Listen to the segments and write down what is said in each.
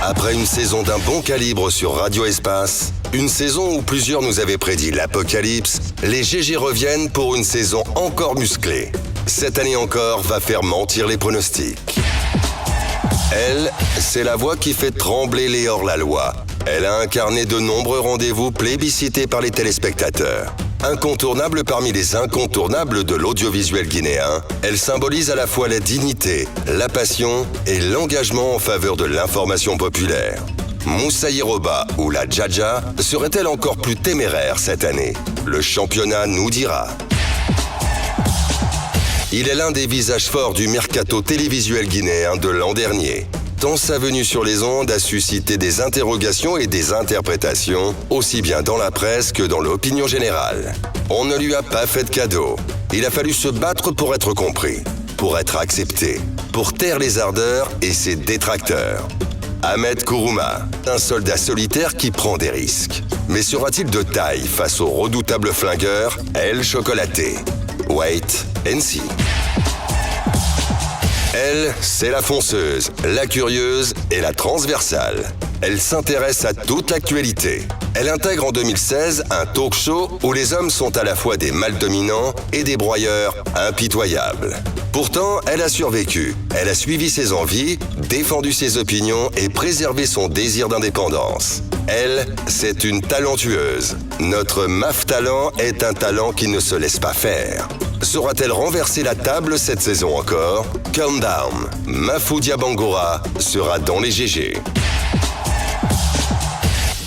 Après une saison d'un bon calibre sur Radio Espace, une saison où plusieurs nous avaient prédit l'apocalypse, les GG reviennent pour une saison encore musclée. Cette année encore va faire mentir les pronostics. Elle, c'est la voix qui fait trembler les hors-la-loi. Elle a incarné de nombreux rendez-vous plébiscités par les téléspectateurs. Incontournable parmi les incontournables de l'audiovisuel guinéen, elle symbolise à la fois la dignité, la passion et l'engagement en faveur de l'information populaire. Moussa Yeroba ou la Djadja serait-elle encore plus téméraire cette année? Le championnat nous dira. Il est l'un des visages forts du mercato télévisuel guinéen de l'an dernier. Tant sa venue sur les ondes a suscité des interrogations et des interprétations, aussi bien dans la presse que dans l'opinion générale. On ne lui a pas fait de cadeau. Il a fallu se battre pour être compris, pour être accepté, pour taire les ardeurs et ses détracteurs. Ahmed Kourouma, un soldat solitaire qui prend des risques. Mais sera-t-il de taille face au redoutable flingueur El Chocolaté? Wait and see. Elle, c'est la fonceuse, la curieuse et la transversale. Elle s'intéresse à toute l'actualité. Elle intègre en 2016 un talk show où les hommes sont à la fois des mâles dominants et des broyeurs impitoyables. Pourtant, elle a survécu. Elle a suivi ses envies, défendu ses opinions et préservé son désir d'indépendance. Elle, c'est une talentueuse. Notre MAF Talent est un talent qui ne se laisse pas faire. Saura-t-elle renverser la table cette saison encore? Calm down. Mafou Diabangora sera dans les GG.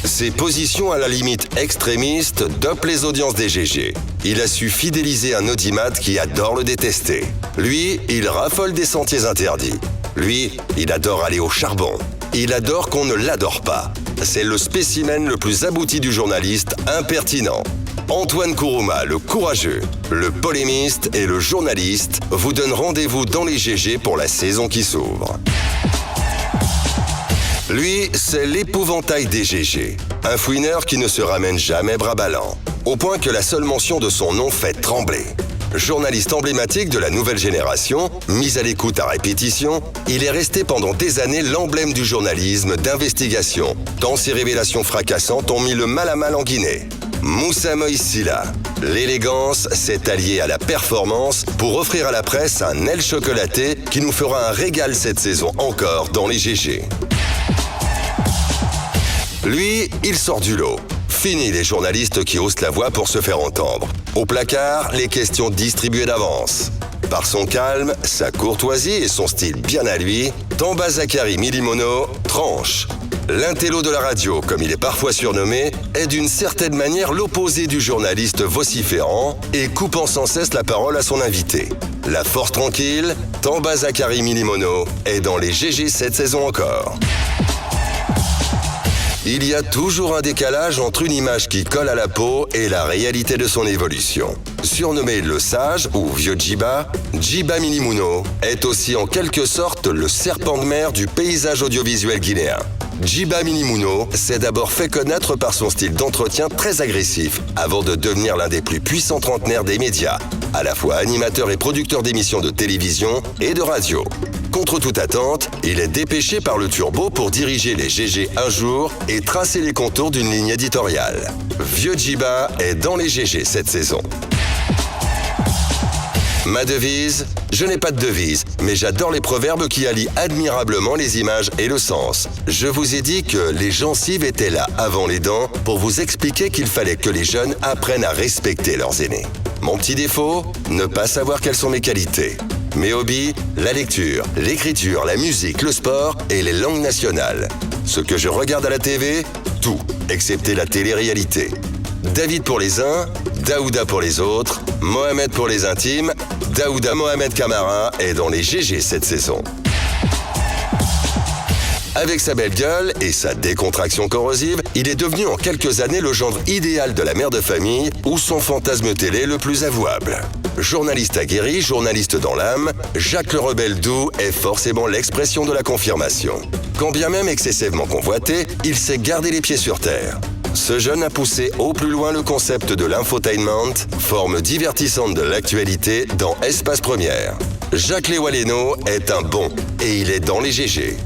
Ses positions à la limite extrémiste dopent les audiences des GG. Il a su fidéliser un audimat qui adore le détester. Lui, il raffole des sentiers interdits. Lui, il adore aller au charbon. Il adore qu'on ne l'adore pas. C'est le spécimen le plus abouti du journaliste impertinent. Antoine Kourouma, le courageux, le polémiste et le journaliste vous donnent rendez-vous dans les GG pour la saison qui s'ouvre. Lui, c'est l'épouvantail des GG. Un fouineur qui ne se ramène jamais bras ballants, au point que la seule mention de son nom fait trembler. Journaliste emblématique de la nouvelle génération, mis à l'écoute à répétition, il est resté pendant des années l'emblème du journalisme d'investigation, tant ses révélations fracassantes ont mis le mal à mal en Guinée. Moussa Moïse Silla. L'élégance s'est alliée à la performance pour offrir à la presse un El Chocolaté qui nous fera un régal cette saison encore dans les GG. Lui, il sort du lot. Fini les journalistes qui haussent la voix pour se faire entendre. Au placard, les questions distribuées d'avance. Par son calme, sa courtoisie et son style bien à lui, Tamba Zakari Milimono tranche. L'intello de la radio, comme il est parfois surnommé, est d'une certaine manière l'opposé du journaliste vociférant et coupant sans cesse la parole à son invité. La force tranquille, Tamba Zakari Milimono est dans les GG cette saison encore. Il y a toujours un décalage entre une image qui colle à la peau et la réalité de son évolution. Surnommé le sage ou vieux Djiba, Djiba Milimono est aussi en quelque sorte le serpent de mer du paysage audiovisuel guinéen. Djiba Milimono s'est d'abord fait connaître par son style d'entretien très agressif, avant de devenir l'un des plus puissants trentenaires des médias, à la fois animateur et producteur d'émissions de télévision et de radio. Contre toute attente, il est dépêché par le Turbo pour diriger les GG un jour et tracer les contours d'une ligne éditoriale. Vieux Djiba est dans les GG cette saison. Ma devise? Je n'ai pas de devise, mais j'adore les proverbes qui allient admirablement les images et le sens. Je vous ai dit que les gencives étaient là avant les dents pour vous expliquer qu'il fallait que les jeunes apprennent à respecter leurs aînés. Mon petit défaut? Ne pas savoir quelles sont mes qualités. Mes hobbies? La lecture, l'écriture, la musique, le sport et les langues nationales. Ce que je regarde à la TV? Tout, excepté la télé-réalité. David pour les uns, Daouda pour les autres, Mohamed pour les intimes, Daouda Mohamed Camara est dans les GG cette saison. Avec sa belle gueule et sa décontraction corrosive, il est devenu en quelques années le gendre idéal de la mère de famille ou son fantasme télé le plus avouable. Journaliste aguerri, journaliste dans l'âme, Jacques le Rebelle doux est forcément l'expression de la confirmation. Quand bien même excessivement convoité, il sait garder les pieds sur terre. Ce jeune a poussé au plus loin le concept de l'infotainment, forme divertissante de l'actualité dans Espace Première. Jacques Lewaleno est un bon et il est dans les GG.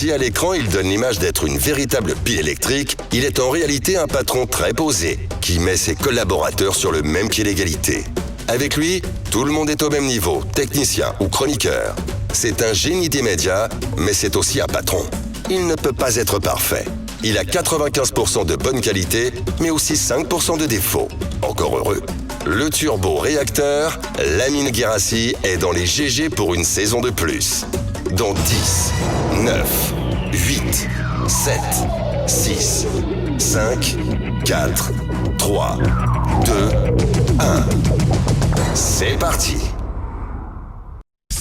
Si à l'écran il donne l'image d'être une véritable pile électrique, il est en réalité un patron très posé, qui met ses collaborateurs sur le même pied d'égalité. Avec lui, tout le monde est au même niveau, technicien ou chroniqueur. C'est un génie des médias, mais c'est aussi un patron. Il ne peut pas être parfait. Il a 95% de bonne qualité, mais aussi 5% de défauts. Encore heureux. Le turbo-réacteur, Lamine Guérassi, est dans les GG pour une saison de plus. Dans 10, 9, 8, 7, 6, 5, 4, 3, 2, 1. C'est parti!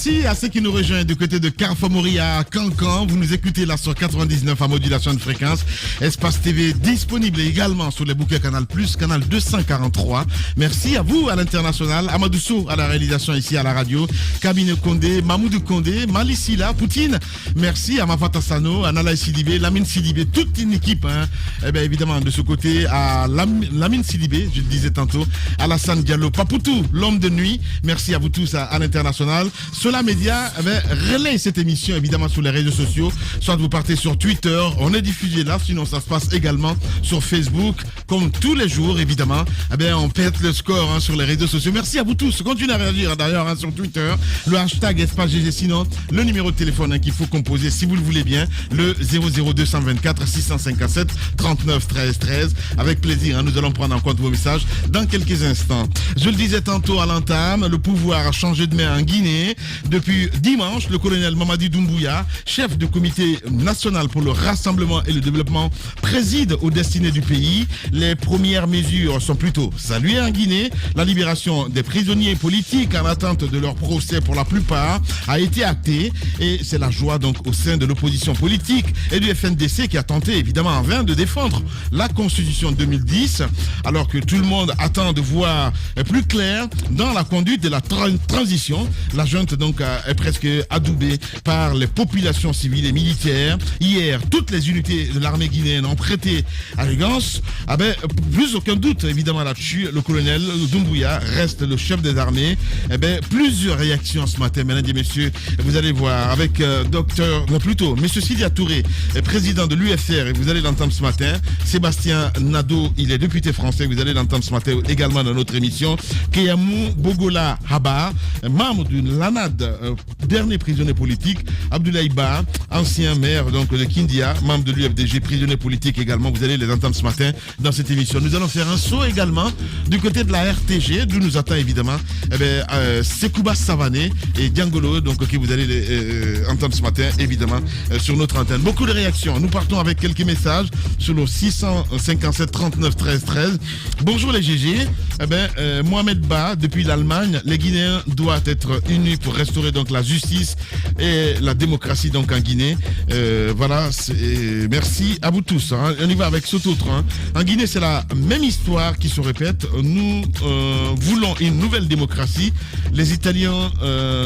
Merci à ceux qui nous rejoignent du côté de Carfamori à Cancan. Vous nous écoutez là sur 99 à modulation de fréquence. Espace TV disponible également sur les bouquets Canal+, canal 243. Merci à vous à l'international. Amadou Sow à la réalisation ici à la radio. Kabine Kondé, Mamoudou Kondé, Malisila, Poutine. Merci à Mafata Sano, à Nalaï Sidibé, Lamine Sidibé, toute une équipe. Eh bien évidemment de ce côté à Lamine Sidibé, je le disais tantôt, Alassane Diallo, Papoutou, l'homme de nuit. Merci à vous tous à l'international. La média relaye cette émission évidemment sur les réseaux sociaux. Soit vous partez sur Twitter, on est diffusé là, sinon ça se passe également sur Facebook, comme tous les jours évidemment. On pète le score sur les réseaux sociaux. Merci à vous tous. Continuez à réagir d'ailleurs sur Twitter, le hashtag Espace GG, sinon le numéro de téléphone qu'il faut composer si vous le voulez bien, le 00224 657 39 13 13. Avec plaisir, nous allons prendre en compte vos messages dans quelques instants. Je le disais tantôt à l'entame, le pouvoir a changé de main en Guinée. Depuis dimanche, le colonel Mamadi Doumbouya, chef du comité national pour le rassemblement et le développement, préside aux destinées du pays. Les premières mesures sont plutôt saluées en Guinée. La libération des prisonniers politiques en attente de leur procès pour la plupart a été actée et c'est la joie donc au sein de l'opposition politique et du FNDC qui a tenté évidemment en vain de défendre la Constitution 2010 alors que tout le monde attend de voir plus clair dans la conduite de la transition. La junte donc est presque adoubée par les populations civiles et militaires. Hier, toutes les unités de l'armée guinéenne ont prêté allégeance. Plus aucun doute évidemment là-dessus, le colonel Doumbouya reste le chef des armées. Plusieurs réactions ce matin, mesdames et messieurs, vous allez voir avec monsieur Sidia Touré, président de l'UFR, et vous allez l'entendre ce matin. Sébastien Nadeau, il est député français, vous allez l'entendre ce matin également dans notre émission. Keyamou Bogola Haba, membre de l'ANAD, dernier prisonnier politique. Abdoulaye Ba, ancien maire donc de Kindia, membre de l'UFDG, prisonnier politique également. Vous allez les entendre ce matin dans cette émission. Nous allons faire un saut également du côté de la RTG, d'où nous attend évidemment Sekouba Savané et Diangolo, donc qui vous allez les entendre ce matin évidemment sur notre antenne. Beaucoup de réactions. Nous partons avec quelques messages sur le 657 39 13 13. Bonjour les GG. Mohamed Ba, depuis l'Allemagne, les Guinéens doivent être unis pour restaurer donc la justice et la démocratie donc en Guinée. Merci à vous tous. On y va avec cet autre. En Guinée, c'est la même histoire qui se répète. Nous voulons une nouvelle démocratie. Les Italiens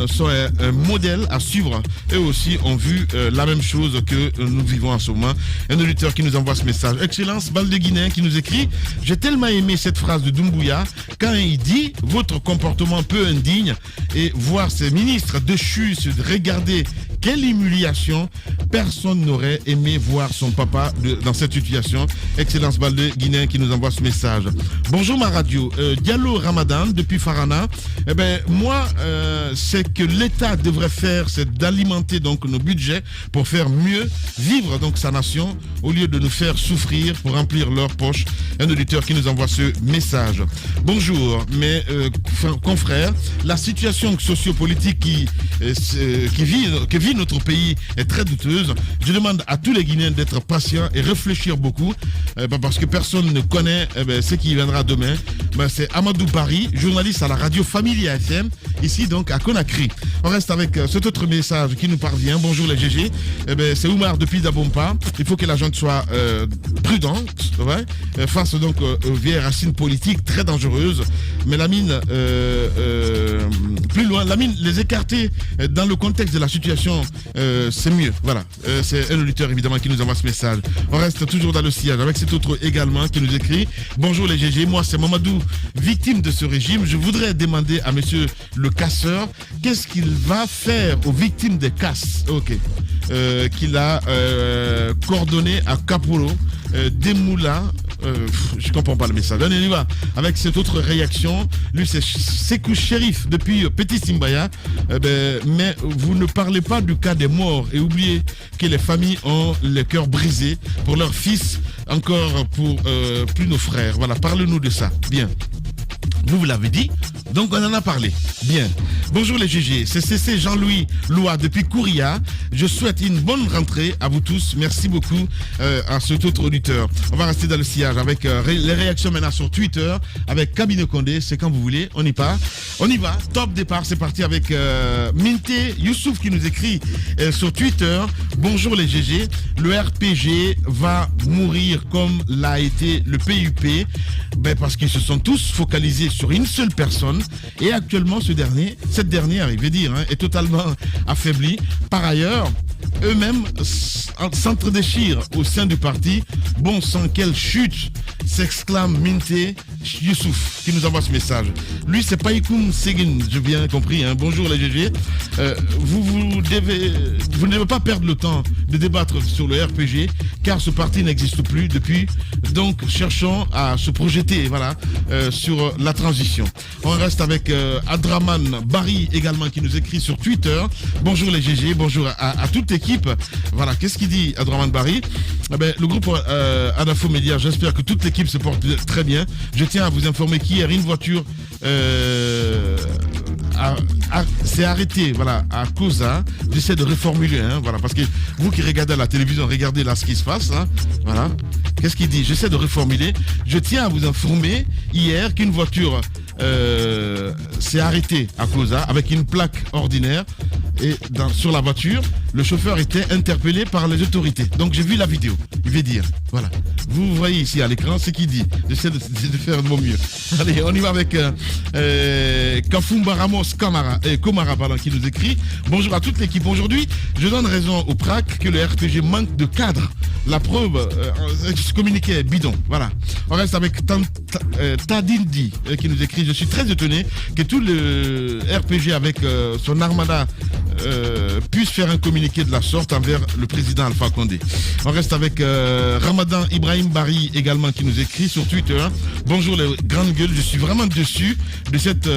sont un modèle à suivre. Eux aussi ont vu la même chose que nous vivons en ce moment. Un auditeur qui nous envoie ce message. Excellence, Balde Guinéen qui nous écrit: j'ai tellement aimé cette phrase de Doumbouya quand il dit votre comportement peu indigne et voir ces ministres déchus se regarder. Quelle humiliation! Personne n'aurait aimé voir son papa dans cette situation. Excellence Balde Guinéen qui nous envoie ce message. Bonjour ma radio. Diallo Ramadan depuis Farana. Moi, c'est que l'État devrait faire, c'est d'alimenter donc nos budgets pour faire mieux vivre donc sa nation au lieu de nous faire souffrir pour remplir leurs poches. Un auditeur qui nous envoie ce message. Bonjour mes confrères. La situation sociopolitique que vit notre pays est très douteuse. Je demande à tous les Guinéens d'être patients et réfléchir beaucoup parce que personne ne connaît ce qui viendra demain. C'est Amadou Barry, journaliste à la radio Familia FM, ici donc à Conakry. On reste avec cet autre message qui nous parvient. Bonjour les GG. C'est Oumar depuis Dabompa. Il faut que la gente soit prudente face donc aux vieilles racines politiques très dangereuses. Mais Lamine, plus loin, Lamine, les écarter dans le contexte de la situation réaction, c'est mieux. Voilà, c'est un auditeur évidemment qui nous envoie ce message. On reste toujours dans le sillage avec cet autre également qui nous écrit: bonjour les GG, moi c'est Mamadou, victime de ce régime. Je voudrais demander à monsieur le casseur, qu'est-ce qu'il va faire aux victimes des casses, qu'il a coordonné à Capolo, Demoula. Je comprends pas le message. On y va avec cette autre réaction. Lui, c'est Sekou Chérif depuis Petit Simbaya. Mais vous ne parlez pas du cas des morts et oubliez que les familles ont le cœur brisé pour leurs fils, encore pour plus nos frères. Voilà, parle-nous de ça. Bien. Vous l'avez dit, donc on en a parlé. Bien. Bonjour les GG, c'est CC Jean-Louis Loua depuis Kouria. Je souhaite une bonne rentrée à vous tous. Merci beaucoup à cet autre auditeur. On va rester dans le sillage avec les réactions maintenant sur Twitter avec Kabine Condé. C'est quand vous voulez, on y part. On y va, top départ, c'est parti avec Minté Youssouf qui nous écrit sur Twitter: bonjour les GG, le RPG va mourir comme l'a été le PUP, parce qu'ils se sont tous focalisés sur une seule personne et actuellement cette dernière, il veut dire, est totalement affaiblie. Par ailleurs, eux-mêmes s'entre-déchirent au sein du parti. Bon sang, quelle chute, s'exclame Minté Youssouf qui nous envoie ce message. Lui, c'est Païkoum Seguin, j'ai bien compris. Bonjour les GG. Vous ne devez pas perdre le temps de débattre sur le RPG car ce parti n'existe plus depuis. Donc, cherchons à se projeter, sur la transition. On reste avec Adraman Barry également qui nous écrit sur Twitter: bonjour les GG, bonjour à toute l'équipe. Voilà, qu'est-ce qu'il dit Adraman Barry? Le groupe Adafo Média, j'espère que toute l'équipe se porte très bien. Je tiens à vous informer qu'hier, une voiture s'est arrêtée à Koza. J'essaie de reformuler, parce que vous qui regardez à la télévision, regardez là ce qui se passe. Voilà. Qu'est-ce qu'il dit? J'essaie de reformuler. Je tiens à vous informer hier qu'une voiture s'est arrêtée à Koza avec une plaque ordinaire et sur la voiture, le chauffeur était interpellé par les autorités. Donc j'ai vu la vidéo. Il veut dire, voilà. Vous voyez ici à l'écran ce qu'il dit. J'essaie de faire de mon mieux. Allez, on y va avec Kafumba Ramos Komara qui nous écrit: bonjour à toute l'équipe. Aujourd'hui, je donne raison au PRAC que le RPG manque de cadre. La preuve, ce communiqué est bidon. Voilà. On reste avec Tadindi qui nous écrit: je suis très étonné que tout le RPG avec son armada puisse faire un communiqué de la sorte envers le président Alpha Condé. On reste avec Ramadan Ibrahim Bari également qui nous écrit sur Twitter: bonjour les grandes gueules, je suis vraiment déçu de cette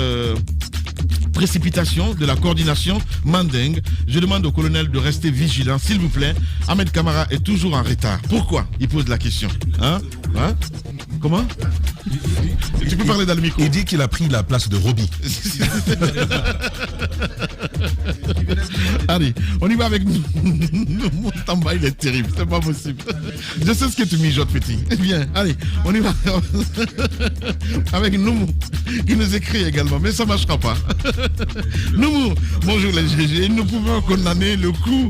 précipitation de la coordination Mandeng. Je demande au colonel de rester vigilant, s'il vous plaît. Ahmed Kamara est toujours en retard. Pourquoi? Il pose la question. Comment? Tu peux parler dans le micro. Il dit qu'il a pris la place de Roby. Allez, on y va avec nous. Mon tamba, il est terrible, c'est pas possible. Je sais ce que tu mijotes, petit. Bien, allez, on y va avec Noumou qui nous écrit également, mais ça ne marchera pas. Noumou, bonjour les GG. Nous pouvons condamner le coup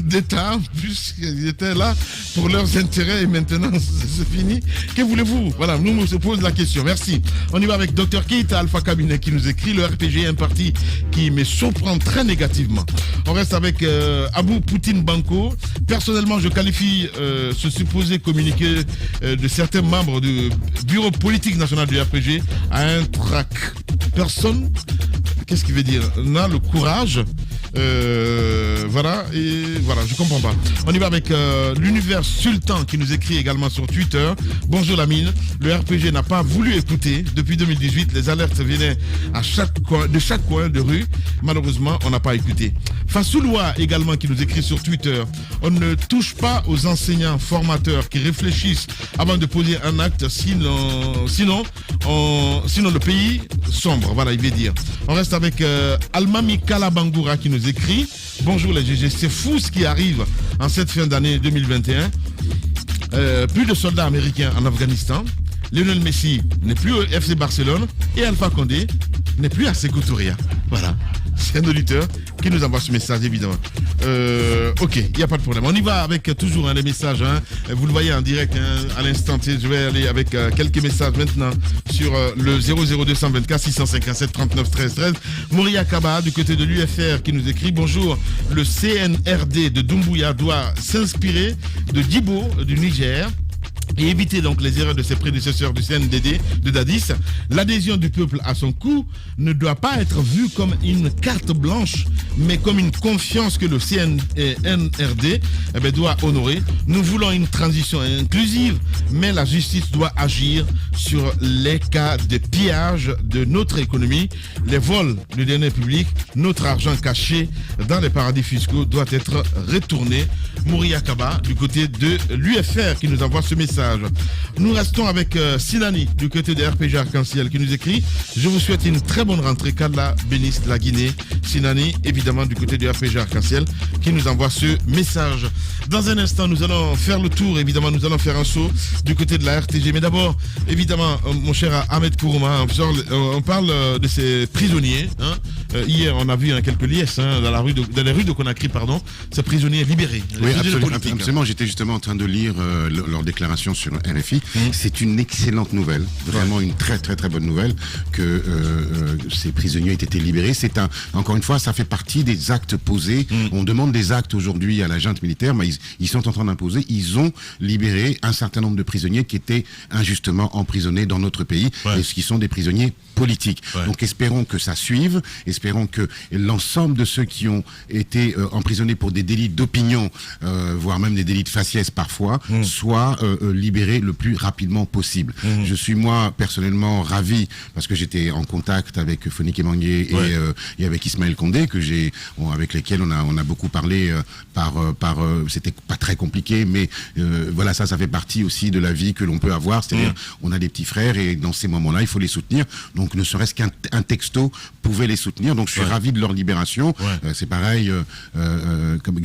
d'État puisqu'ils étaient là pour leurs intérêts et maintenant c'est fini. Que voulez-vous? Voilà, Noumou se pose la question. Merci. On y va avec Dr Keita Alpha Cabinet qui nous écrit: le RPG est un parti qui me surprend très négativement. On reste avec Abou Poutine Banco. Personnellement, je qualifie ce supposé communiqué de certains membres du bureau politique national du RPG à un trac. Personne, qu'est-ce qu'il veut dire, n'a le courage. Je comprends pas. On y va avec l'univers Sultan qui nous écrit également sur Twitter: bonjour la mine, le RPG n'a pas voulu écouter depuis 2018, les alertes venaient de chaque coin de rue. Malheureusement, on n'a pas écouté. Fassouloua également qui nous écrit sur Twitter: on ne touche pas aux enseignants formateurs qui réfléchissent avant de poser un acte, sinon le pays sombre. Voilà, il veut dire. On reste avec Almami Kalabangoura qui nous écrit: bonjour les GG, c'est fou ce qui arrive en cette fin d'année 2021. Plus de soldats américains en Afghanistan. Lionel Messi n'est plus au FC Barcelone et Alpha Condé n'est plus à Sékou Touria. Voilà. C'est un auditeur qui nous envoie ce message, évidemment. Ok, il n'y a pas de problème. On y va avec toujours les messages. Vous le voyez en direct à l'instant. Je vais aller avec quelques messages maintenant sur le 00224 657 39 13 13. Moria Kaba, du côté de l'UFR, qui nous écrit: bonjour, le CNRD de Doumbouya doit s'inspirer de Djibo du Niger et éviter donc les erreurs de ses prédécesseurs du CNDD de Dadis. L'adhésion du peuple à son coup ne doit pas être vue comme une carte blanche, mais comme une confiance que le CNRD doit honorer. Nous voulons une transition inclusive, mais la justice doit agir sur les cas de pillage de notre économie, les vols de deniers publics, notre argent caché dans les paradis fiscaux doit être retourné. Mouria Kaba, du côté de l'UFR, qui nous envoie ce message. Nous restons avec Sinani, du côté de RPG Arc-en-Ciel, qui nous écrit: je vous souhaite une très bonne rentrée, qu'Allah bénisse la Guinée. Sinani, évidemment, du côté de RPG Arc-en-Ciel, qui nous envoie ce message. Dans un instant, nous allons faire le tour, évidemment, nous allons faire un saut du côté de la RTG. Mais d'abord, évidemment, mon cher Ahmed Kourouma, on parle de ces prisonniers. Hier, on a vu quelques liesses dans les rues de Conakry, ces prisonniers libérés. Oui, absolument. J'étais justement en train de lire leur déclaration sur RFI. C'est une excellente nouvelle, vraiment une très très très bonne nouvelle que ces prisonniers aient été libérés. Encore une fois, ça fait partie des actes posés. On demande des actes aujourd'hui à la junte militaire, mais ils sont en train d'imposer. Ils ont libéré un certain nombre de prisonniers qui étaient injustement emprisonnés dans notre pays, et qui sont des prisonniers politiques. Donc espérons que ça suive, espérons que l'ensemble de ceux qui ont été emprisonnés pour des délits d'opinion, voire même des délits de faciès parfois, soient libérés le plus rapidement possible. Je suis moi personnellement ravi, parce que j'étais en contact avec Fonik Emangué et avec Ismaël Condé, avec lesquels on a beaucoup parlé c'était pas très compliqué, mais voilà, ça fait partie aussi de la vie que l'on peut avoir, c'est-à-dire on a des petits frères et dans ces moments-là il faut les soutenir, donc ne serait-ce qu'un texto pouvait les soutenir, donc je suis ravi de leur libération. C'est pareil comme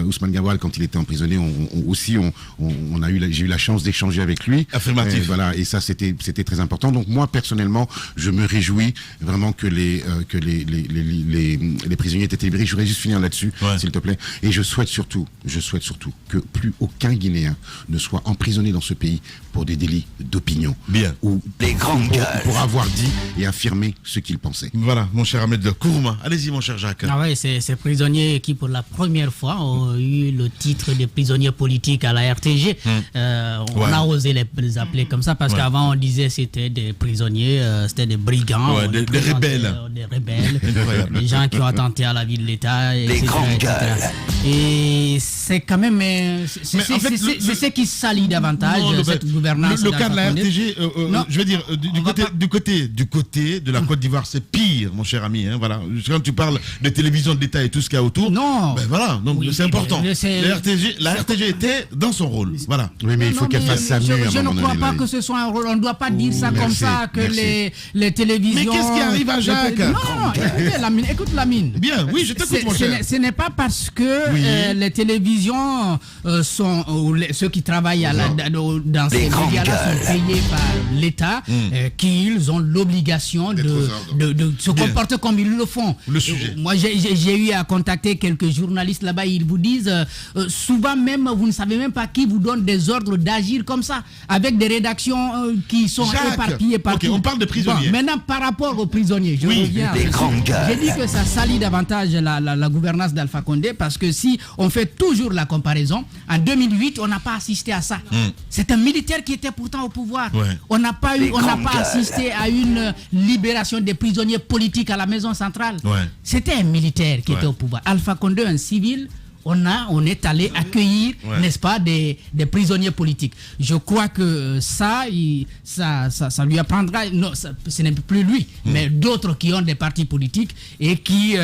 Ousmane Gawal, quand il était emprisonné, j'ai eu la chance d'échanger avec lui. Affirmatif. Voilà, et ça c'était très important. Donc moi personnellement, je me réjouis vraiment que les prisonniers aient été libérés. Je voudrais juste finir là-dessus, s'il te plaît. Et je souhaite surtout que plus aucun Guinéen ne soit emprisonné dans ce pays pour des délits d'opinion. Bien. Ou pour avoir dit et affirmé ce qu'il pensait. Voilà, mon cher Ahmed Kourouma. Allez-y, mon cher Jacques. Ah oui, ces prisonniers qui, pour la première fois, ont eu le titre de prisonniers politiques à la RTG. On a osé les appeler comme ça, parce qu'avant, on disait que c'était des prisonniers, c'était des brigands. Des rebelles. Des rebelles. Des gens qui ont attenté à la vie de l'État. Et c'est quand même... C'est ce qui salit davantage cette gouvernance. Le cas de la RTG, je veux dire, du côté de la Côte d'Ivoire, c'est pire, mon cher ami. Voilà. Quand tu parles de télévision de l'État et tout ce qu'il y a autour, voilà, donc c'est important. La RTG était dans son rôle. Voilà. Oui, mais il faut qu'elle fasse ça mieux. Je ne crois pas que ce soit un rôle. On ne doit pas dire ça comme ça, que les télévisions... Mais qu'est-ce qui arrive à Jacques? Non, écoute Lamine. Bien, oui, je t'écoute, mon cher. Ce n'est pas parce que les télévisions sont... ceux qui travaillent dans ces médias-là sont payés par l'État qu'ils ont l'obligation de se comporter comme ils le font. Moi, j'ai eu à contacter quelques journalistes là-bas. Ils vous disent souvent même, vous ne savez même pas qui vous donne des ordres d'agir comme ça, avec des rédactions qui sont éparpillées partout. On parle de prisonniers. Maintenant, par rapport aux prisonniers, je reviens. J'ai dit que ça salit davantage la gouvernance d'Alpha Condé, parce que si on fait toujours la comparaison, en 2008, on n'a pas assisté à ça. C'est un militaire qui était pourtant au pouvoir. On n'a pas assisté à une libération des prisonniers politiques à la maison centrale. C'était un militaire qui était au pouvoir. Alpha Condé, un civil, on est allé accueillir, n'est-ce pas, des prisonniers politiques. Je crois que ça lui apprendra, non, ce n'est plus lui, mais d'autres qui ont des partis politiques et qui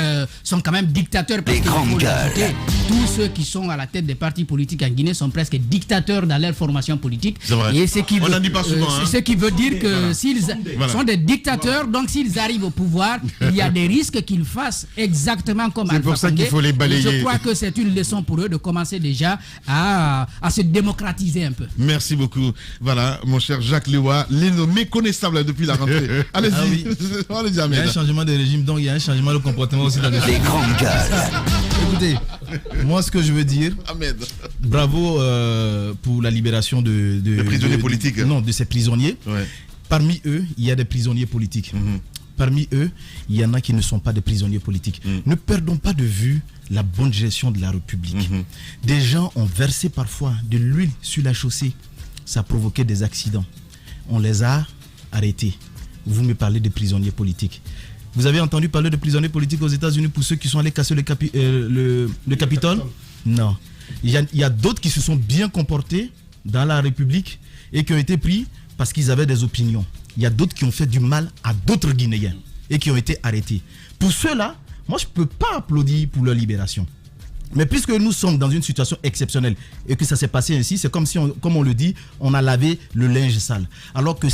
sont quand même dictateurs, parce qu'il faut l'ajouter. tous ceux qui sont à la tête des partis politiques en Guinée sont presque dictateurs dans leur formation politique. C'est vrai. Et ce qui On veut, n'en dit pas souvent. ce qui veut dire que s'ils Voilà. sont des dictateurs, donc s'ils arrivent au pouvoir, il y a des risques qu'ils fassent exactement comme C'est pour ça qu'il faut les balayer. Et je crois que c'est une leçon pour eux de commencer déjà à se démocratiser un peu. Merci beaucoup. Voilà, mon cher Jacques Lewa, méconnaissable depuis la rentrée. Allez-y. Ah oui. Allez-y, Il y a Ahmed. un changement de régime, donc il y a un changement de comportement aussi dans les grandes gueules. Écoutez, moi ce que je veux dire, Ahmed. bravo pour la libération de prisonniers politiques. Non, de ces prisonniers. Ouais. Parmi eux, il y a des prisonniers politiques. Parmi eux, il y en a qui ne sont pas des prisonniers politiques. Ne perdons pas de vue la bonne gestion de la République. Des gens ont versé parfois de l'huile sur la chaussée. Ça a provoqué des accidents. On les a arrêtés. Vous me parlez de prisonniers politiques. Vous avez entendu parler de prisonniers politiques aux États-Unis pour ceux qui sont allés casser le Capitole? Non. Il y a d'autres qui se sont bien comportés dans la République et qui ont été pris parce qu'ils avaient des opinions. Il y a d'autres qui ont fait du mal à d'autres Guinéens et qui ont été arrêtés. Pour ceux-là, moi je ne peux pas applaudir pour leur libération. Mais puisque nous sommes dans une situation exceptionnelle et que ça s'est passé ainsi, c'est comme si, comme on le dit, on a lavé le linge sale. Alors que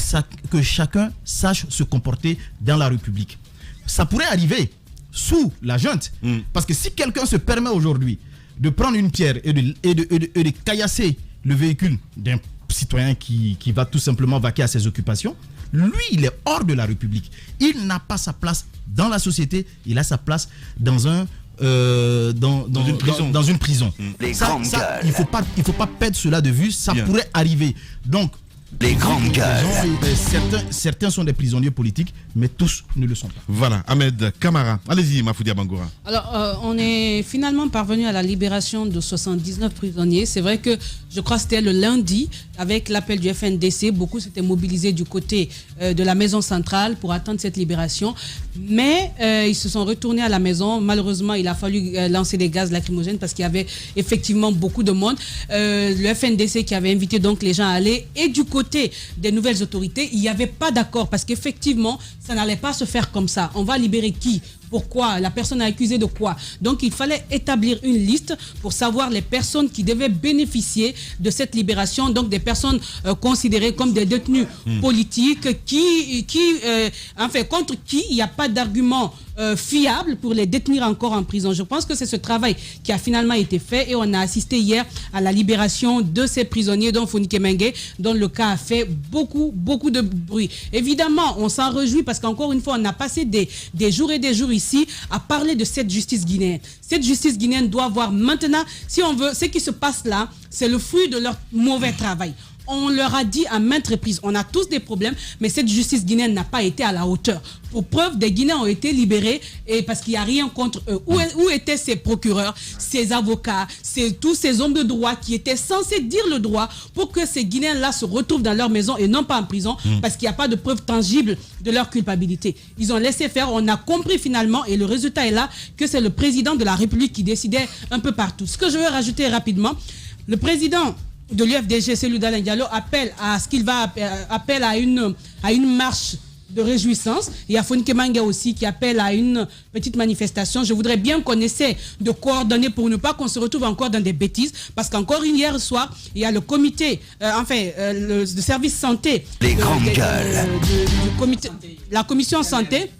chacun sache se comporter dans la République. Ça pourrait arriver sous la junte. Parce que si quelqu'un se permet aujourd'hui de prendre une pierre et de caillasser le véhicule d'un citoyen qui va tout simplement vaquer à ses occupations, lui, il est hors de la République. Il n'a pas sa place dans la société, il a sa place dans une prison. Il faut pas perdre cela de vue, ça pourrait arriver. Donc, les grandes gueules. Certains sont des prisonniers politiques, mais tous ne le sont pas. Voilà, Ahmed Kamara. Allez-y, Mafoudia Bangoura. Alors, on est finalement parvenu à la libération de 79 prisonniers. C'est vrai que je crois que c'était le lundi, avec l'appel du FNDC. Beaucoup s'étaient mobilisés du côté de la maison centrale pour attendre cette libération. Mais ils se sont retournés à la maison. Malheureusement, il a fallu lancer des gaz lacrymogènes parce qu'il y avait effectivement beaucoup de monde. Le FNDC qui avait invité donc les gens à aller. Et du côté des nouvelles autorités, il n'y avait pas d'accord parce qu'effectivement, ça n'allait pas se faire comme ça. On va libérer qui? Pourquoi? La personne est accusée de quoi? Donc, il fallait établir une liste pour savoir les personnes qui devaient bénéficier de cette libération. Donc, des personnes considérées comme des détenus politiques contre qui il n'y a pas d'argument fiable pour les détenir encore en prison. Je pense que c'est ce travail qui a finalement été fait et on a assisté hier à la libération de ces prisonniers, dont Fonike Mengue, dont le cas a fait beaucoup de bruit. Évidemment, on s'en réjouit parce qu'encore une fois, on a passé des jours et des jours ici à parler de cette justice guinéenne. Cette justice guinéenne doit voir maintenant, si on veut, ce qui se passe là, c'est le fruit de leur mauvais travail. On leur a dit à maintes reprises, on a tous des problèmes, mais cette justice guinéenne n'a pas été à la hauteur. Pour preuve, des Guinéens ont été libérés et parce qu'il n'y a rien contre eux. Où étaient ces procureurs, ces avocats, tous ces hommes de droit qui étaient censés dire le droit pour que ces Guinéens-là se retrouvent dans leur maison et non pas en prison parce qu'il n'y a pas de preuves tangibles de leur culpabilité. Ils ont laissé faire, on a compris finalement et le résultat est là que c'est le président de la République qui décidait un peu partout. Ce que je veux rajouter rapidement, le président de l'UFDG, Cellou Dalein Diallo, appelle à une marche de réjouissance. Il y a Fonike Mengue aussi qui appelle à une petite manifestation. Je voudrais bien qu'on essaie de coordonner pour ne pas qu'on se retrouve encore dans des bêtises. Parce qu'encore hier soir, il y a le comité, le service santé, la commission santé,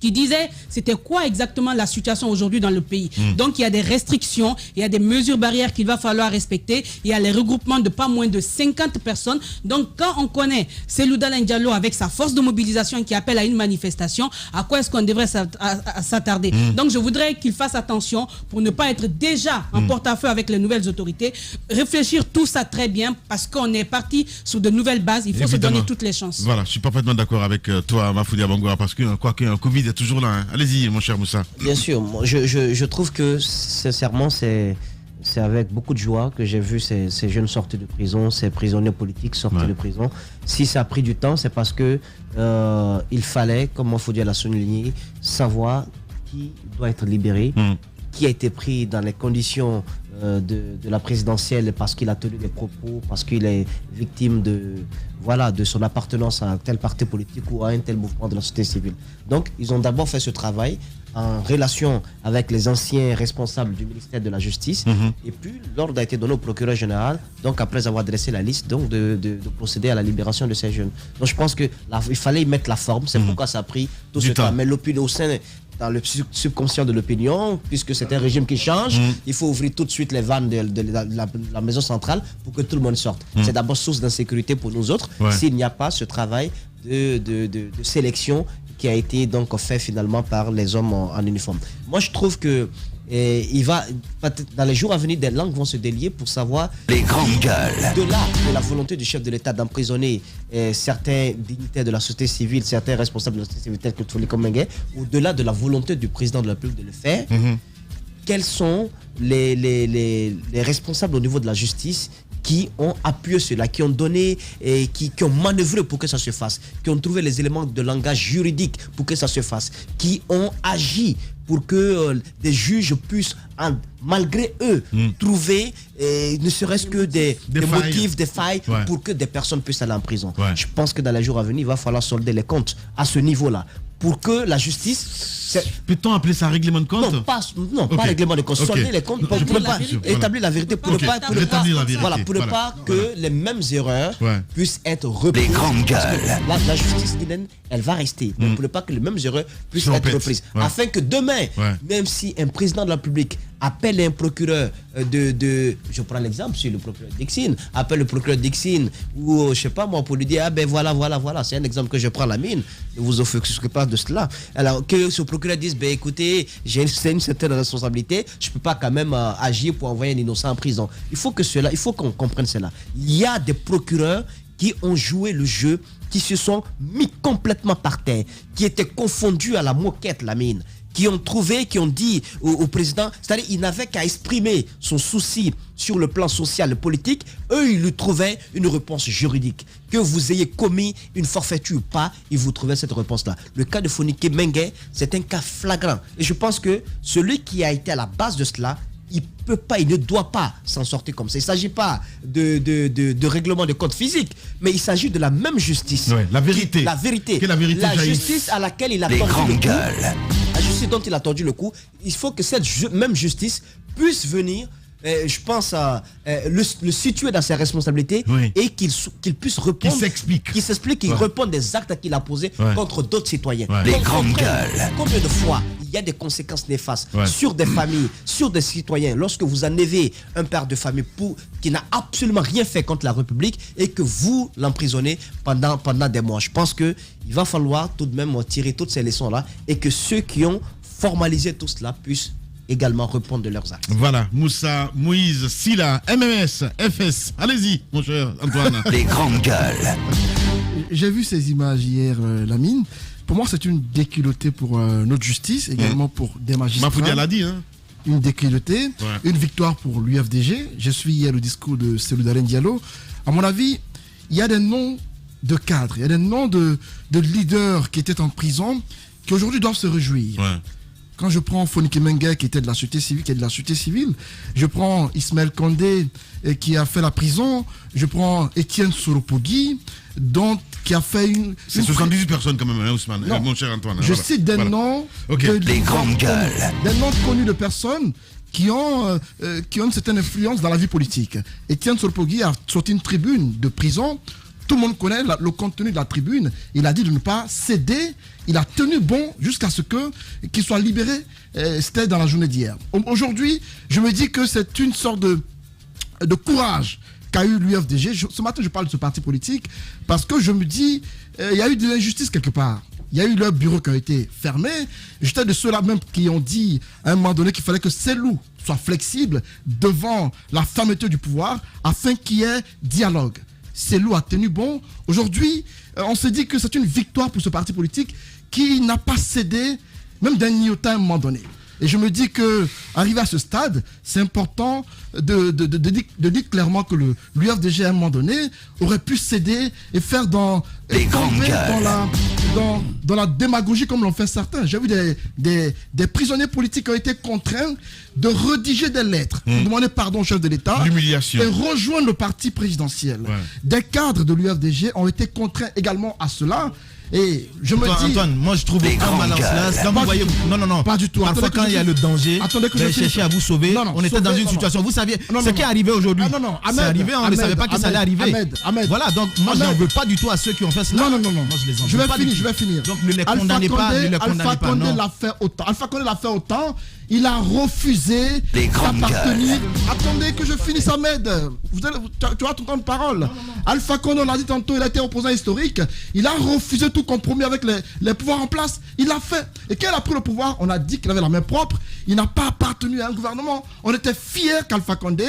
qui disait c'était quoi exactement la situation aujourd'hui dans le pays. Donc il y a des restrictions, il y a des mesures barrières qu'il va falloir respecter, il y a les regroupements de pas moins de 50 personnes. Donc quand on connaît Cellou Dalein Diallo avec sa force de mobilisation qui appelle à une manifestation, à quoi est-ce qu'on devrait s'attarder? Donc je voudrais qu'il fasse attention pour ne pas être déjà en porte-à-feu avec les nouvelles autorités, réfléchir tout ça très bien parce qu'on est parti sur de nouvelles bases, il faut se donner toutes les chances. Voilà, je suis parfaitement d'accord avec toi, Mafoudia Bangoura, parce que quoi qu'il y ait un Covid est toujours là. Hein. Allez-y, mon cher Moussa. Bien sûr, je trouve que sincèrement, c'est avec beaucoup de joie que j'ai vu ces jeunes sortir de prison, ces prisonniers politiques sortir de prison. Si ça a pris du temps, c'est parce que il fallait, comme Mafoudia l'a souligné, savoir qui doit être libéré, qui a été pris dans les conditions de la présidentielle parce qu'il a tenu des propos, parce qu'il est victime de son appartenance à un tel parti politique ou à un tel mouvement de la société civile. Donc, ils ont d'abord fait ce travail en relation avec les anciens responsables du ministère de la Justice. Et puis, l'ordre a été donné au procureur général, donc après avoir dressé la liste, donc de procéder à la libération de ces jeunes. Donc je pense qu'il fallait y mettre la forme, c'est pourquoi ça a pris tout ce temps. Mais l'opinion au sein, dans le subconscient de l'opinion, puisque c'est un régime qui change, il faut ouvrir tout de suite les vannes de la maison centrale pour que tout le monde sorte. C'est d'abord source d'insécurité pour nous autres, s'il n'y a pas ce travail de sélection qui a été donc fait finalement par les hommes en uniforme. Moi, je trouve que dans les jours à venir, des langues vont se délier pour savoir les grandes gueules. Au-delà de la volonté du chef de l'État d'emprisonner certains dignitaires de la société civile, certains responsables de la société civile tels que Foniké Mengué, au-delà de la volonté du président de la République de le faire, quels sont les responsables au niveau de la justice qui ont appuyé cela, qui ont donné et qui ont manœuvré pour que ça se fasse, qui ont trouvé les éléments de langage juridique pour que ça se fasse, qui ont agi pour que des juges puissent, malgré eux, trouver ne serait-ce que des motifs, des failles pour que des personnes puissent aller en prison. Je pense que dans les jours à venir, il va falloir solder les comptes à ce niveau-là pour que la justice... Peut-on appeler ça règlement de compte? Non, pas règlement de compte. Solder les comptes pour établir la vérité, pour ne pas que les mêmes erreurs puissent être reprises. Les grandes gueules. La justice guinéenne, elle va rester, mais pour ne pas que les mêmes erreurs puissent être reprises. Afin que demain, même si un président de la République appelle un procureur je prends l'exemple sur le procureur Dixine, appelle le procureur Dixine ou je sais pas moi pour lui dire voilà, c'est un exemple que je prends la mine, ne vous offusquez pas de cela. Alors que ce procureur dise écoutez, j'ai une certaine responsabilité, je peux pas quand même agir pour envoyer un innocent en prison. Il faut qu'on comprenne cela. Il y a des procureurs qui ont joué le jeu, qui se sont mis complètement par terre, qui étaient confondus à la moquette, la mine, qui ont dit au président, c'est-à-dire il n'avait qu'à exprimer son souci sur le plan social et politique, eux ils lui trouvaient une réponse juridique. Que vous ayez commis une forfaiture ou pas, ils vous trouvaient cette réponse-là. Le cas de Foniké Mengué, c'est un cas flagrant. Et je pense que celui qui a été à la base de cela, il ne doit pas s'en sortir comme ça. Il ne s'agit pas de règlement de compte physique, mais il s'agit de la même justice. La vérité. La vérité. Que la vérité justice à laquelle il a tordu le cou. La justice dont il a tordu le cou. Il faut que cette même justice puisse venir, je pense, le situer dans ses responsabilités et qu'il puisse répondre. Qu'il s'explique, qu'il réponde des actes qu'il a posés contre d'autres citoyens. Les grandes gueules. Combien de fois il y a des conséquences néfastes sur des familles, sur des citoyens, lorsque vous enlevez un père de famille qui n'a absolument rien fait contre la République et que vous l'emprisonnez pendant des mois. Je pense qu'il va falloir tout de même tirer toutes ces leçons-là et que ceux qui ont formalisé tout cela puissent également répondre de leurs actes. Voilà, Moussa, Moïse, Silla, MMS, FS. Allez-y, mon cher Antoine. Les grandes gueules. J'ai vu ces images hier, Lamine. Pour moi, c'est une déculottée pour notre justice, également pour des magistrats. Mafoudia l'a dit, hein. Une déculottée, une victoire pour l'UFDG. Je suis hier le discours de Cellou Dalein Diallo. À mon avis, il y a des noms de cadres, il y a des noms de leaders qui étaient en prison, qui aujourd'hui doivent se réjouir. Quand je prends Foniké Mengué qui était de la société civile, je prends Ismaël Condé qui a fait la prison, je prends Étienne Soropogui, qui a fait une... C'est 78 personnes quand même, hein, Ousmane, mon cher Antoine. Je cite des noms des grandes gueules. Des noms connus de personnes qui ont une certaine influence dans la vie politique. Étienne Soropogui a sorti une tribune de prison. Tout le monde connaît le contenu de la tribune. Il a dit de ne pas céder. Il a tenu bon jusqu'à ce qu'il soit libéré. C'était dans la journée d'hier. Aujourd'hui, je me dis que c'est une sorte de courage qu'a eu l'UFDG. Ce matin, je parle de ce parti politique parce que je me dis il y a eu de l'injustice quelque part. Il y a eu leurs bureaux qui ont été fermés. J'étais de ceux-là même qui ont dit à un moment donné qu'il fallait que Cellou soit flexible devant la fermeté du pouvoir afin qu'il y ait dialogue. Cellou a tenu bon. Aujourd'hui, on se dit que c'est une victoire pour ce parti politique qui n'a pas cédé, même d'un iota à un moment donné. Et je me dis que, arrivé à ce stade, c'est important de dire clairement que l'UFDG à un moment donné aurait pu céder et faire dans la démagogie comme l'ont fait certains. J'ai vu des prisonniers politiques qui ont été contraints de rédiger des lettres pour demander pardon au chef de l'État et rejoindre le parti présidentiel. Des cadres de l'UFDG ont été contraints également à cela. Et je me dis... Antoine, moi je trouve un balance là. Quand vous voyez... Non. Pas du tout. Parfois quand il y a le danger, chercher à vous sauver, on était dans une situation. Vous saviez ce qui est arrivé aujourd'hui. C'est arrivé, on ne savait pas que ça allait arriver. Voilà, donc moi je n'en veux pas du tout à ceux qui ont fait cela. Non. Moi je les en veux pas. Je vais finir. Donc ne les condamnez pas, Alpha Condé l'a fait autant. Alpha Condé l'a fait autant. Il a refusé d'appartenir. Attendez que je finisse, Ahmed. Tu as ton temps de parole. Alpha Condé, on l'a dit tantôt, il a été opposant historique. Il a refusé tout compromis avec les pouvoirs en place. Il l'a fait. Et quand il a pris le pouvoir, on a dit qu'il avait la main propre. Il n'a pas appartenu à un gouvernement. On était fiers qu'Alpha Condé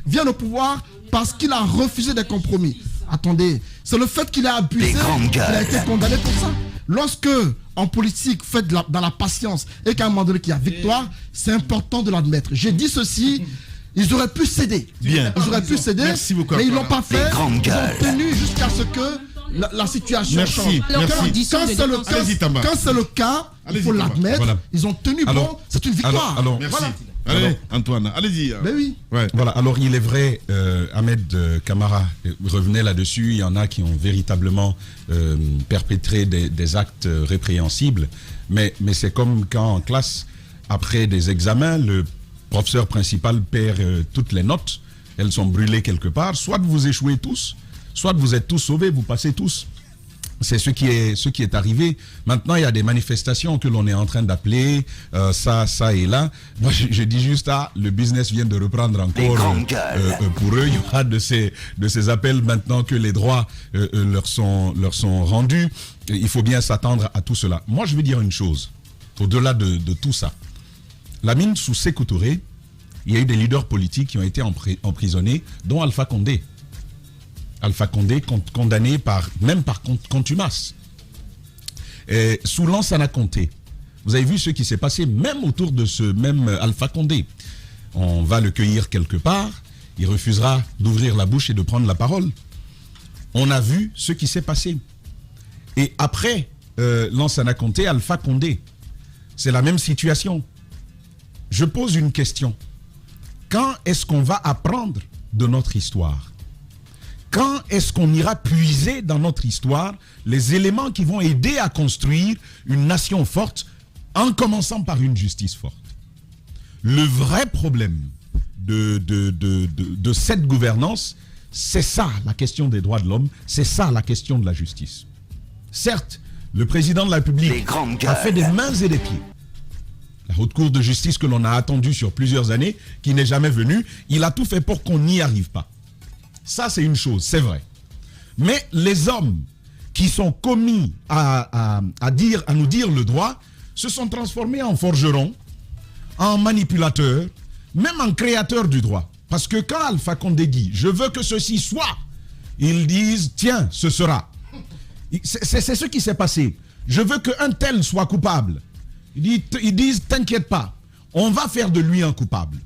vienne au pouvoir parce qu'il a refusé des compromis. Attendez, c'est le fait qu'il a abusé qu'il a été condamné pour ça. Lorsque, en politique, faites dans la patience et qu'à un moment donné qu'il y a victoire, c'est important de l'admettre. J'ai dit ceci, ils auraient pu céder. Bien. Ils auraient pu céder, mais ils ne l'ont pas fait. Ils ont tenu jusqu'à ce que la situation change. Quand c'est le cas, il faut l'admettre. Voilà. Ils ont tenu bon, c'est une victoire. Alors merci. Voilà. Allez, Antoine, allez-y. Ben oui. Ouais. Voilà, alors il est vrai, Ahmed Camara revenait là-dessus, il y en a qui ont véritablement perpétré des actes répréhensibles, mais c'est comme quand en classe, après des examens, le professeur principal perd toutes les notes, elles sont brûlées quelque part, soit vous échouez tous, soit vous êtes tous sauvés, vous passez tous. C'est ce qui est arrivé. Maintenant, il y a des manifestations que l'on est en train d'appeler, ça et là. Moi, je dis juste, le business vient de reprendre encore pour eux. Il y aura de ces appels maintenant que les droits leur sont rendus. Il faut bien s'attendre à tout cela. Moi, je veux dire une chose, au-delà de tout ça. Lamine, sous Sékou Touré, il y a eu des leaders politiques qui ont été emprisonnés, dont Alpha Condé. Alpha Condé condamné même par contumace. Sous Lansana Conté, vous avez vu ce qui s'est passé même autour de ce même Alpha Condé. On va le cueillir quelque part, il refusera d'ouvrir la bouche et de prendre la parole. On a vu ce qui s'est passé. Et après Lansana Conté, Alpha Condé, c'est la même situation. Je pose une question. Quand est-ce qu'on va apprendre de notre histoire ? Quand est-ce qu'on ira puiser dans notre histoire les éléments qui vont aider à construire une nation forte, en commençant par une justice forte? Le vrai problème de cette gouvernance, c'est ça la question des droits de l'homme, c'est ça la question de la justice. Certes, le président de la République a fait des mains et des pieds. La haute cour de justice que l'on a attendue sur plusieurs années, qui n'est jamais venue, il a tout fait pour qu'on n'y arrive pas. Ça, c'est une chose, c'est vrai. Mais les hommes qui sont commis à nous dire le droit se sont transformés en forgerons, en manipulateurs, même en créateurs du droit. Parce que quand Alpha Condé dit « je veux que ceci soit », ils disent « tiens, ce sera ». C'est ce qui s'est passé. « Je veux qu'un tel soit coupable ». Ils disent « t'inquiète pas, on va faire de lui un coupable ».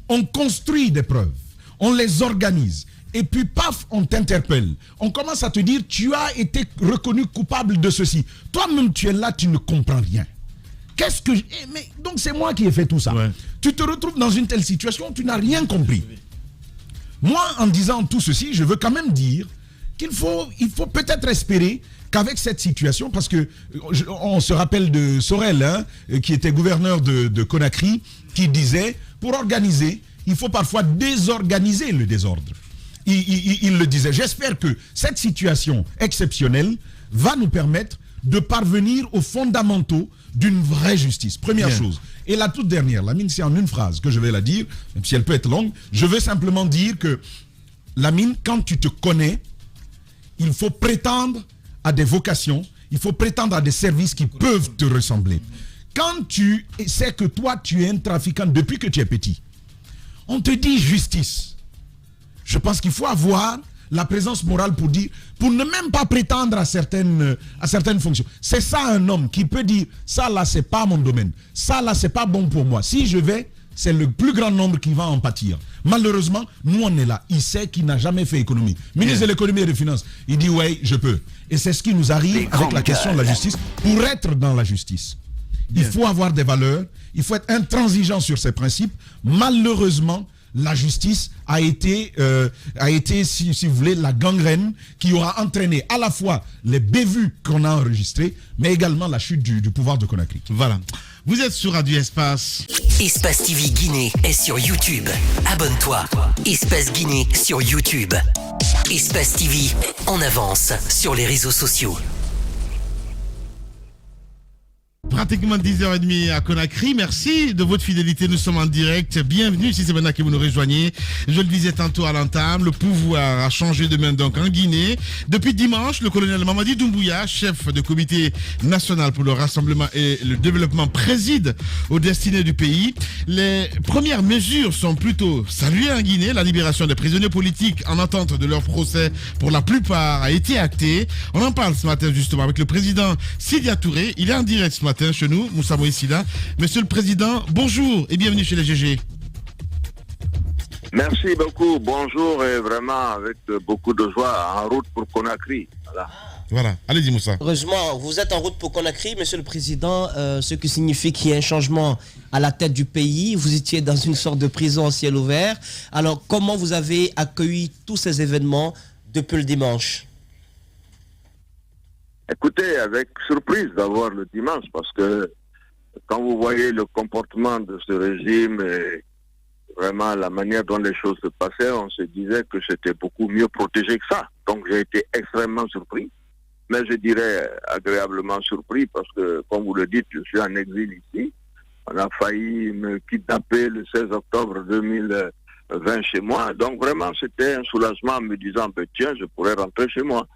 On construit des preuves, on les organise. Et puis, paf, on t'interpelle. On commence à te dire, tu as été reconnu coupable de ceci. Toi-même, tu es là, tu ne comprends rien. Qu'est-ce que... Mais, donc, c'est moi qui ai fait tout ça. Ouais. Tu te retrouves dans une telle situation, tu n'as rien compris. Moi, en disant tout ceci, je veux quand même dire qu'il faut peut-être espérer qu'avec cette situation, parce que on se rappelle de Sorel, qui était gouverneur de Conakry, qui disait, pour organiser, il faut parfois désorganiser le désordre. Il le disait. J'espère que cette situation exceptionnelle va nous permettre de parvenir aux fondamentaux d'une vraie justice. Première chose. Et la toute dernière, Lamine, c'est en une phrase que je vais la dire, même si elle peut être longue. Je veux simplement dire que, Lamine, quand tu te connais, il faut prétendre à des vocations, il faut prétendre à des services qui peuvent te ressembler. Quand tu sais que toi, tu es un trafiquant depuis que tu es petit, on te dit justice. Je pense qu'il faut avoir la présence morale pour ne même pas prétendre à certaines fonctions. C'est ça un homme qui peut dire, ça là c'est pas mon domaine, ça là c'est pas bon pour moi. Si je vais, c'est le plus grand nombre qui va en pâtir. Malheureusement, nous on est là. Il sait qu'il n'a jamais fait économie. Ministre de l'économie et des finances, il dit ouais, je peux. Et c'est ce qui nous arrive avec la question de la justice. Pour être dans la justice, il faut avoir des valeurs, il faut être intransigeant sur ses principes. Malheureusement, la justice a été si vous voulez, la gangrène qui aura entraîné à la fois les bévues qu'on a enregistrées, mais également la chute du pouvoir de Conakry. Voilà. Vous êtes sur Radio Espace. Espace TV Guinée est sur YouTube. Abonne-toi. Espace Guinée sur YouTube. Espace TV en avance sur les réseaux sociaux. Pratiquement 10h30 à Conakry. Merci de votre fidélité. Nous sommes en direct. Bienvenue si c'est maintenant que vous nous rejoignez. Je le disais tantôt à l'entame, le pouvoir a changé de main donc en Guinée. Depuis dimanche, le colonel Mamadi Doumbouya, chef de comité national pour le rassemblement et le développement, préside aux destinées du pays. Les premières mesures sont plutôt saluées en Guinée. La libération des prisonniers politiques en attente de leur procès pour la plupart a été actée. On en parle ce matin justement avec le président Sidya Touré. Il est en direct ce matin chez nous, Moussa Moïsila. Monsieur le Président, bonjour et bienvenue chez les GG. Merci beaucoup, bonjour et vraiment avec beaucoup de joie en route pour Conakry. Voilà, allez-y Moussa. Heureusement, vous êtes en route pour Conakry, Monsieur le Président, ce qui signifie qu'il y a un changement à la tête du pays. Vous étiez dans une sorte de prison en ciel ouvert. Alors, comment vous avez accueilli tous ces événements depuis le dimanche ? Écoutez, avec surprise d'avoir le dimanche, parce que quand vous voyez le comportement de ce régime et vraiment la manière dont les choses se passaient, on se disait que c'était beaucoup mieux protégé que ça. Donc j'ai été extrêmement surpris, mais je dirais agréablement surpris parce que, comme vous le dites, je suis en exil ici. On a failli me kidnapper le 16 octobre 2020 chez moi. Donc vraiment, c'était un soulagement en me disant, tiens, je pourrais rentrer chez moi.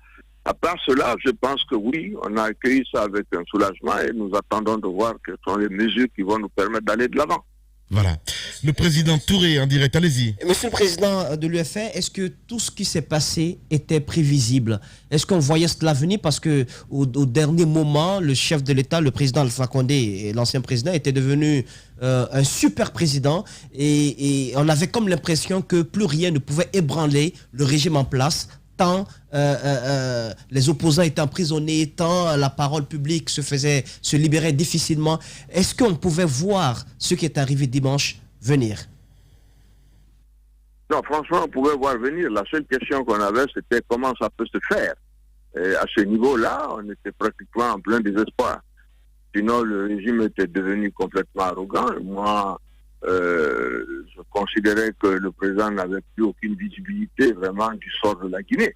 À part cela, je pense que oui, on a accueilli ça avec un soulagement et nous attendons de voir quelles sont les mesures qui vont nous permettre d'aller de l'avant. Voilà. Le président Touré en direct, allez-y. Monsieur le Président de l'UFR, est-ce que tout ce qui s'est passé était prévisible? Est-ce qu'on voyait cela venir? Parce qu'au dernier moment, le chef de l'État, le président Alpha Condé et l'ancien président étaient devenus un super président et on avait comme l'impression que plus rien ne pouvait ébranler le régime en place. Tant les opposants étaient emprisonnés, tant la parole publique se libérait difficilement. Est-ce qu'on pouvait voir ce qui est arrivé dimanche venir? Non, franchement, on pouvait voir venir. La seule question qu'on avait, c'était comment ça peut se faire. Et à ce niveau-là, on était pratiquement en plein désespoir. Sinon, le régime était devenu complètement arrogant. Moi, je considérais que le président n'avait plus aucune visibilité vraiment du sort de la Guinée.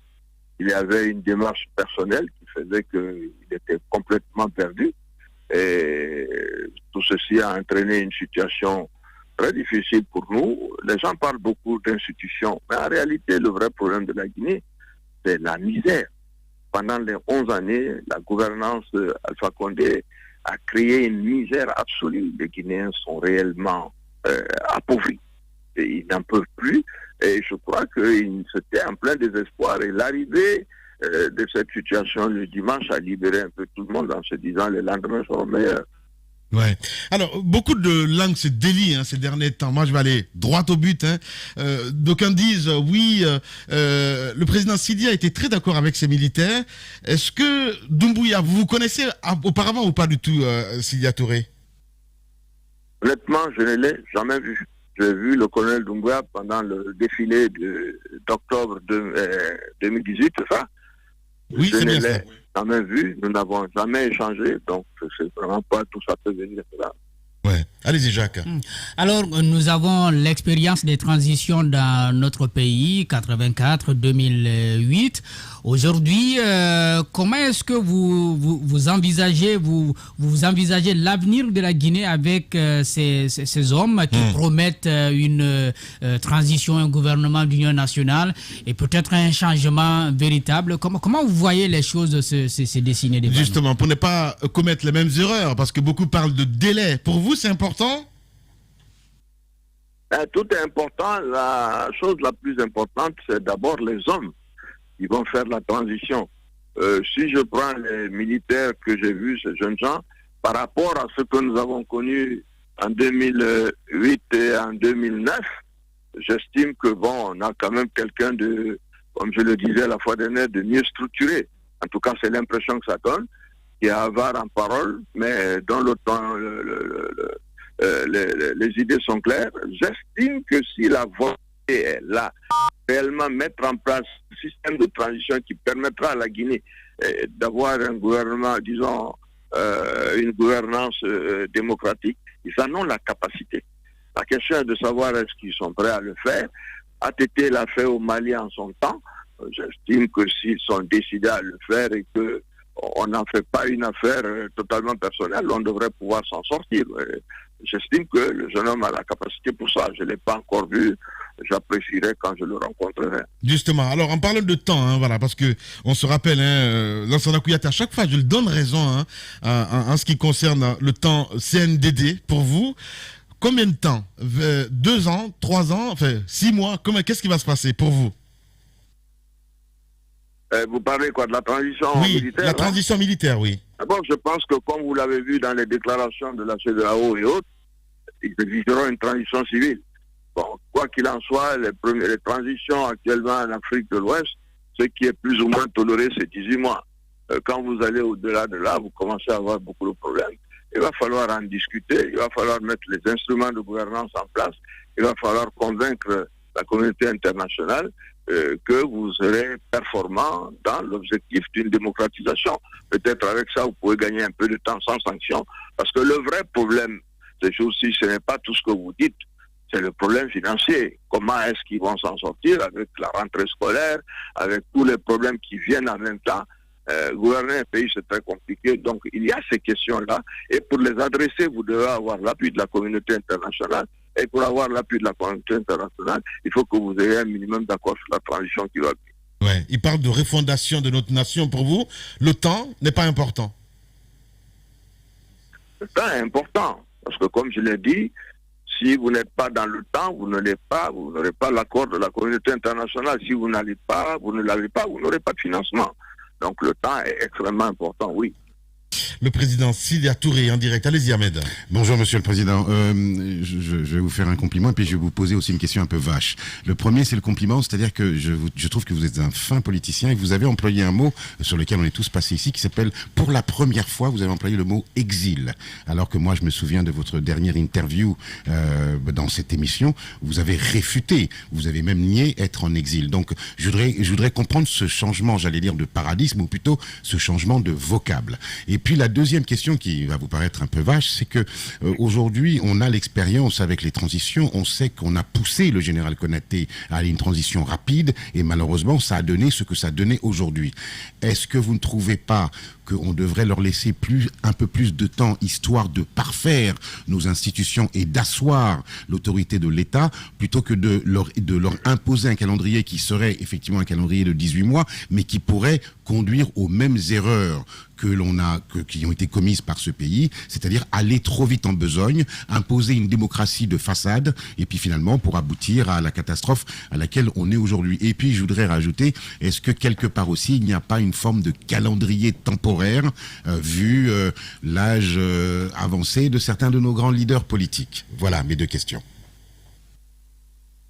Il y avait une démarche personnelle qui faisait qu'il était complètement perdu. Et tout ceci a entraîné une situation très difficile pour nous. Les gens parlent beaucoup d'institutions, mais en réalité, le vrai problème de la Guinée, c'est la misère. Pendant les 11 années, la gouvernance Alpha Condé a créé une misère absolue. Les Guinéens sont réellement appauvris. Et ils n'en peuvent plus. Et je crois qu'ils étaient en plein désespoir. Et l'arrivée de cette situation le dimanche a libéré un peu tout le monde en se disant les lendemains seront meilleurs. Ouais. Alors, beaucoup de langues se délient ces derniers temps. Moi, je vais aller droit au but. D'aucuns disent, oui, le président Sidya a été très d'accord avec ses militaires. Est-ce que Doumbouya, vous vous connaissez auparavant ou pas du tout, Sidya Touré? Honnêtement, je ne l'ai jamais vu. J'ai vu le colonel Doumbouya pendant le défilé d'octobre 2018, c'est ça? Oui, c'est bien ça. Je ne l'ai jamais vu, nous n'avons jamais échangé, donc c'est vraiment pas tout ça peut venir de là. Ouais. Allez-y, Jacques. Alors, nous avons l'expérience des transitions dans notre pays, 84, 2008. Aujourd'hui, comment est-ce que vous envisagez l'avenir de la Guinée avec ces hommes qui promettent une transition, un gouvernement d'union nationale et peut-être un changement véritable? Comment vous voyez les choses se dessiner devant nous? Justement, pour ne pas commettre les mêmes erreurs, parce que beaucoup parlent de délai. Pour vous, c'est important? Tout est important. La chose la plus importante, c'est d'abord les hommes qui vont faire la transition. Si je prends les militaires que j'ai vus, ces jeunes gens, par rapport à ce que nous avons connu en 2008 et en 2009, j'estime que on a quand même quelqu'un de, comme je le disais la fois dernière, de mieux structuré. En tout cas, c'est l'impression que ça donne, qui est avare en parole, mais dans le temps, les idées sont claires. J'estime que si la volonté est là, réellement mettre en place un système de transition qui permettra à la Guinée d'avoir un gouvernement, disons, une gouvernance démocratique, ils en ont la capacité. La question est de savoir est-ce qu'ils sont prêts à le faire. ATT l'a fait au Mali en son temps. J'estime que s'ils sont décidés à le faire et qu'on n'en fait pas une affaire totalement personnelle, on devrait pouvoir s'en sortir. J'estime que le jeune homme a la capacité pour ça. Je ne l'ai pas encore vu. J'apprécierais quand je le rencontrerai. Justement, alors en parlant de temps, voilà, parce que on se rappelle, Lansana Kouyaté, à chaque fois je lui donne raison en ce qui concerne le temps CNDD pour vous. Combien de temps 2 ans, 3 ans, enfin 6 mois, qu'est-ce qui va se passer pour vous? Vous parlez quoi, de la transition militaire? Oui, la transition militaire, oui. D'abord, je pense que comme vous l'avez vu dans les déclarations de la CEDEAO et autres, ils exigeront une transition civile. Bon, quoi qu'il en soit, les transitions actuellement en Afrique de l'Ouest, ce qui est plus ou moins toléré, c'est 18 mois. Quand vous allez au-delà de là, vous commencez à avoir beaucoup de problèmes. Il va falloir en discuter, il va falloir mettre les instruments de gouvernance en place, il va falloir convaincre la communauté internationale que vous serez performant dans l'objectif d'une démocratisation. Peut-être avec ça, vous pouvez gagner un peu de temps sans sanction, parce que le vrai problème, ces choses-ci, ce n'est pas tout ce que vous dites, c'est le problème financier. Comment est-ce qu'ils vont s'en sortir avec la rentrée scolaire, avec tous les problèmes qui viennent en même temps? Gouverner un pays, c'est très compliqué. Donc, il y a ces questions-là. Et pour les adresser, vous devez avoir l'appui de la communauté internationale. Et pour avoir l'appui de la communauté internationale, il faut que vous ayez un minimum d'accord sur la transition qui va bien. Ouais, il parle de refondation de notre nation. Pour vous, le temps n'est pas important. Le temps est important. Parce que, comme je l'ai dit, si vous n'êtes pas dans le temps, vous n'aurez pas l'accord de la communauté internationale. Si vous n'allez pas, vous ne l'avez pas, vous n'aurez pas de financement. Donc le temps est extrêmement important, oui. Le président Sidya Touré en direct. Allez-y, Ahmed. Bonjour, monsieur le président. Je vais vous faire un compliment et puis je vais vous poser aussi une question un peu vache. Le premier, c'est le compliment, c'est-à-dire que je trouve que vous êtes un fin politicien et que vous avez employé un mot sur lequel on est tous passés ici qui s'appelle, pour la première fois, vous avez employé le mot exil. Alors que moi, je me souviens de votre dernière interview dans cette émission, vous avez réfuté, vous avez même nié être en exil. Donc, je voudrais comprendre ce changement, j'allais dire, de paradigme ou plutôt ce changement de vocable. Et puis la deuxième question qui va vous paraître un peu vache, c'est que aujourd'hui on a l'expérience avec les transitions, on sait qu'on a poussé le général Konaté à une transition rapide et malheureusement ça a donné ce que ça donnait aujourd'hui. Est-ce que vous ne trouvez pas qu'on devrait leur laisser un peu plus de temps, histoire de parfaire nos institutions et d'asseoir l'autorité de l'État, plutôt que de leur imposer un calendrier qui serait effectivement un calendrier de 18 mois, mais qui pourrait conduire aux mêmes erreurs qui ont été commises par ce pays, c'est-à-dire aller trop vite en besogne, imposer une démocratie de façade, et puis finalement pour aboutir à la catastrophe à laquelle on est aujourd'hui. Et puis je voudrais rajouter, est-ce que quelque part aussi il n'y a pas une forme de calendrier temporaire vu l'âge avancé de certains de nos grands leaders politiques? Voilà mes deux questions.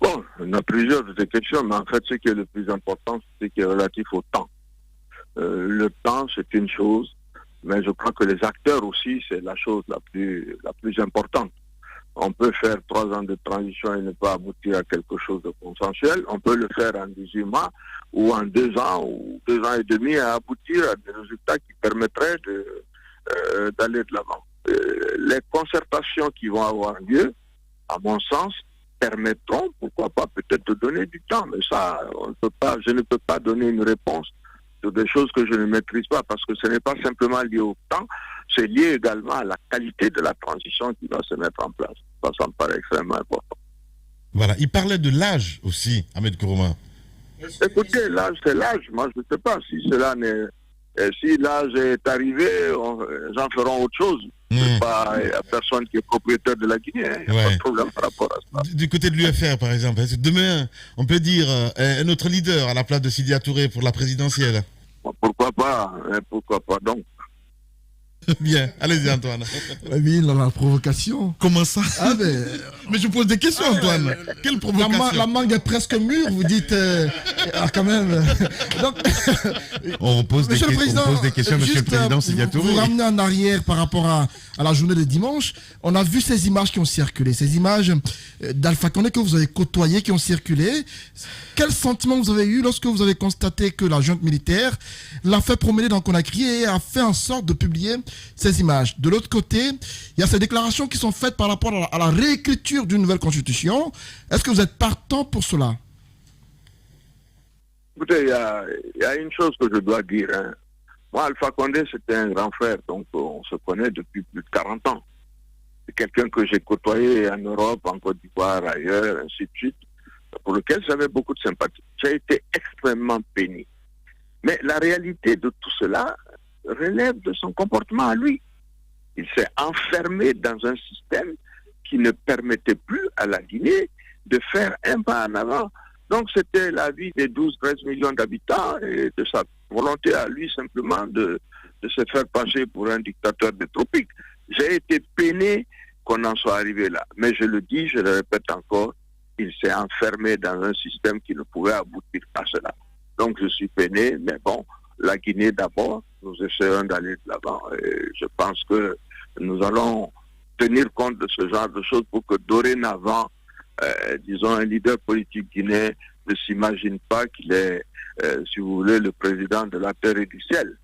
Bon, il y en a plusieurs de ces questions, mais en fait ce qui est le plus important, c'est ce qui est relatif au temps. Le temps, c'est une chose, mais je crois que les acteurs aussi, c'est la chose la plus importante. On peut faire 3 ans de transition et ne pas aboutir à quelque chose de consensuel. On peut le faire en 18 mois ou en 2 ans ou 2 ans et demi et aboutir à des résultats qui permettraient d'aller de l'avant. Les concertations qui vont avoir lieu, à mon sens, permettront, pourquoi pas, peut-être de donner du temps. Mais ça, je ne peux pas donner une réponse sur des choses que je ne maîtrise pas, parce que ce n'est pas simplement lié au temps, c'est lié également à la qualité de la transition qui va se mettre en place. Ça me paraît extrêmement important. Voilà, il parlait de l'âge aussi, Ahmed Kourouma. Écoutez, l'âge, c'est l'âge. Moi, je ne sais pas si si l'âge est arrivé, les gens feront autre chose. Il n'y a personne qui est propriétaire de la Guinée. Il n'y a pas de problème par rapport à ça. Du côté de l'UFR, par exemple, demain, on peut dire un autre leader à la place de Sidya Touré pour la présidentielle. Pourquoi pas donc. Bien, allez-y Antoine. Oui, la provocation. Comment ça? Mais je pose des questions Antoine. Quelle provocation? La mangue est presque mûre, vous dites quand même. Donc, on pose des questions, Monsieur le Président, c'est bientôt. Vous ramenez en arrière par rapport à la journée de dimanche. On a vu ces images qui ont circulé, ces images d'Alpha Condé que vous avez côtoyées, qui ont circulé. Quel sentiment vous avez eu lorsque vous avez constaté que la junte militaire l'a fait promener dans Conakry et a fait en sorte de publier ces images? De l'autre côté, il y a ces déclarations qui sont faites par rapport à la réécriture d'une nouvelle constitution. Est-ce que vous êtes partant pour cela? Écoutez, il y a une chose que je dois dire. Hein. Moi, Alpha Condé, c'était un grand frère, donc on se connaît depuis plus de 40 ans. C'est quelqu'un que j'ai côtoyé en Europe, en Côte d'Ivoire, ailleurs, ainsi de suite, pour lequel j'avais beaucoup de sympathie. J'ai été extrêmement béni. Mais la réalité de tout cela relève de son comportement à lui. Il s'est enfermé dans un système qui ne permettait plus à la Guinée de faire un pas en avant. Donc c'était la vie des 12-13 millions d'habitants et de sa volonté à lui simplement de se faire passer pour un dictateur des tropiques. J'ai été peiné qu'on en soit arrivé là. Mais je le dis, je le répète encore, il s'est enfermé dans un système qui ne pouvait aboutir à cela. Donc je suis peiné, mais bon, la Guinée d'abord, nous essayons d'aller de l'avant. Et je pense que nous allons tenir compte de ce genre de choses pour que dorénavant, disons, un leader politique guinéen ne s'imagine pas qu'il est, si vous voulez, le président de la terre et du ciel.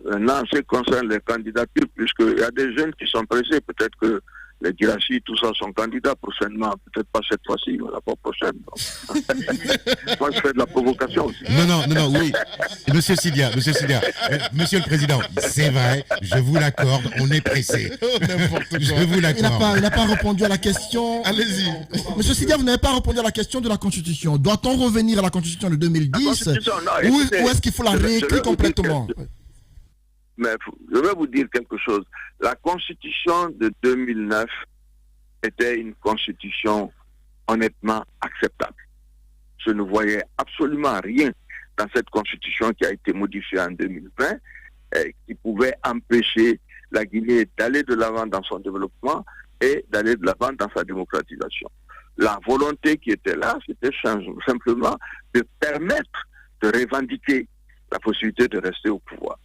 Maintenant, en ce qui concerne les candidatures, puisqu'il y a des jeunes qui sont pressés, peut-être que les Guirassy, tout ça, sont candidats prochainement. Peut-être pas cette fois-ci, mais la fois prochaine. Moi, je fais de la provocation aussi. Non, oui. Monsieur Sidia, Monsieur le Président, c'est vrai, je vous l'accorde, on est pressé. Je vous l'accorde. Il n'a pas répondu à la question. Allez-y. Monsieur Sidia, vous n'avez pas répondu à la question de la Constitution. Doit-on revenir à la Constitution de 2010 ou est-ce qu'il faut la réécrire complètement? Mais je vais vous dire quelque chose. La Constitution de 2009 était une Constitution honnêtement acceptable. Je ne voyais absolument rien dans cette Constitution qui a été modifiée en 2020 qui pouvait empêcher la Guinée d'aller de l'avant dans son développement et d'aller de l'avant dans sa démocratisation. La volonté qui était là, c'était simplement de permettre de revendiquer la possibilité de rester au pouvoir.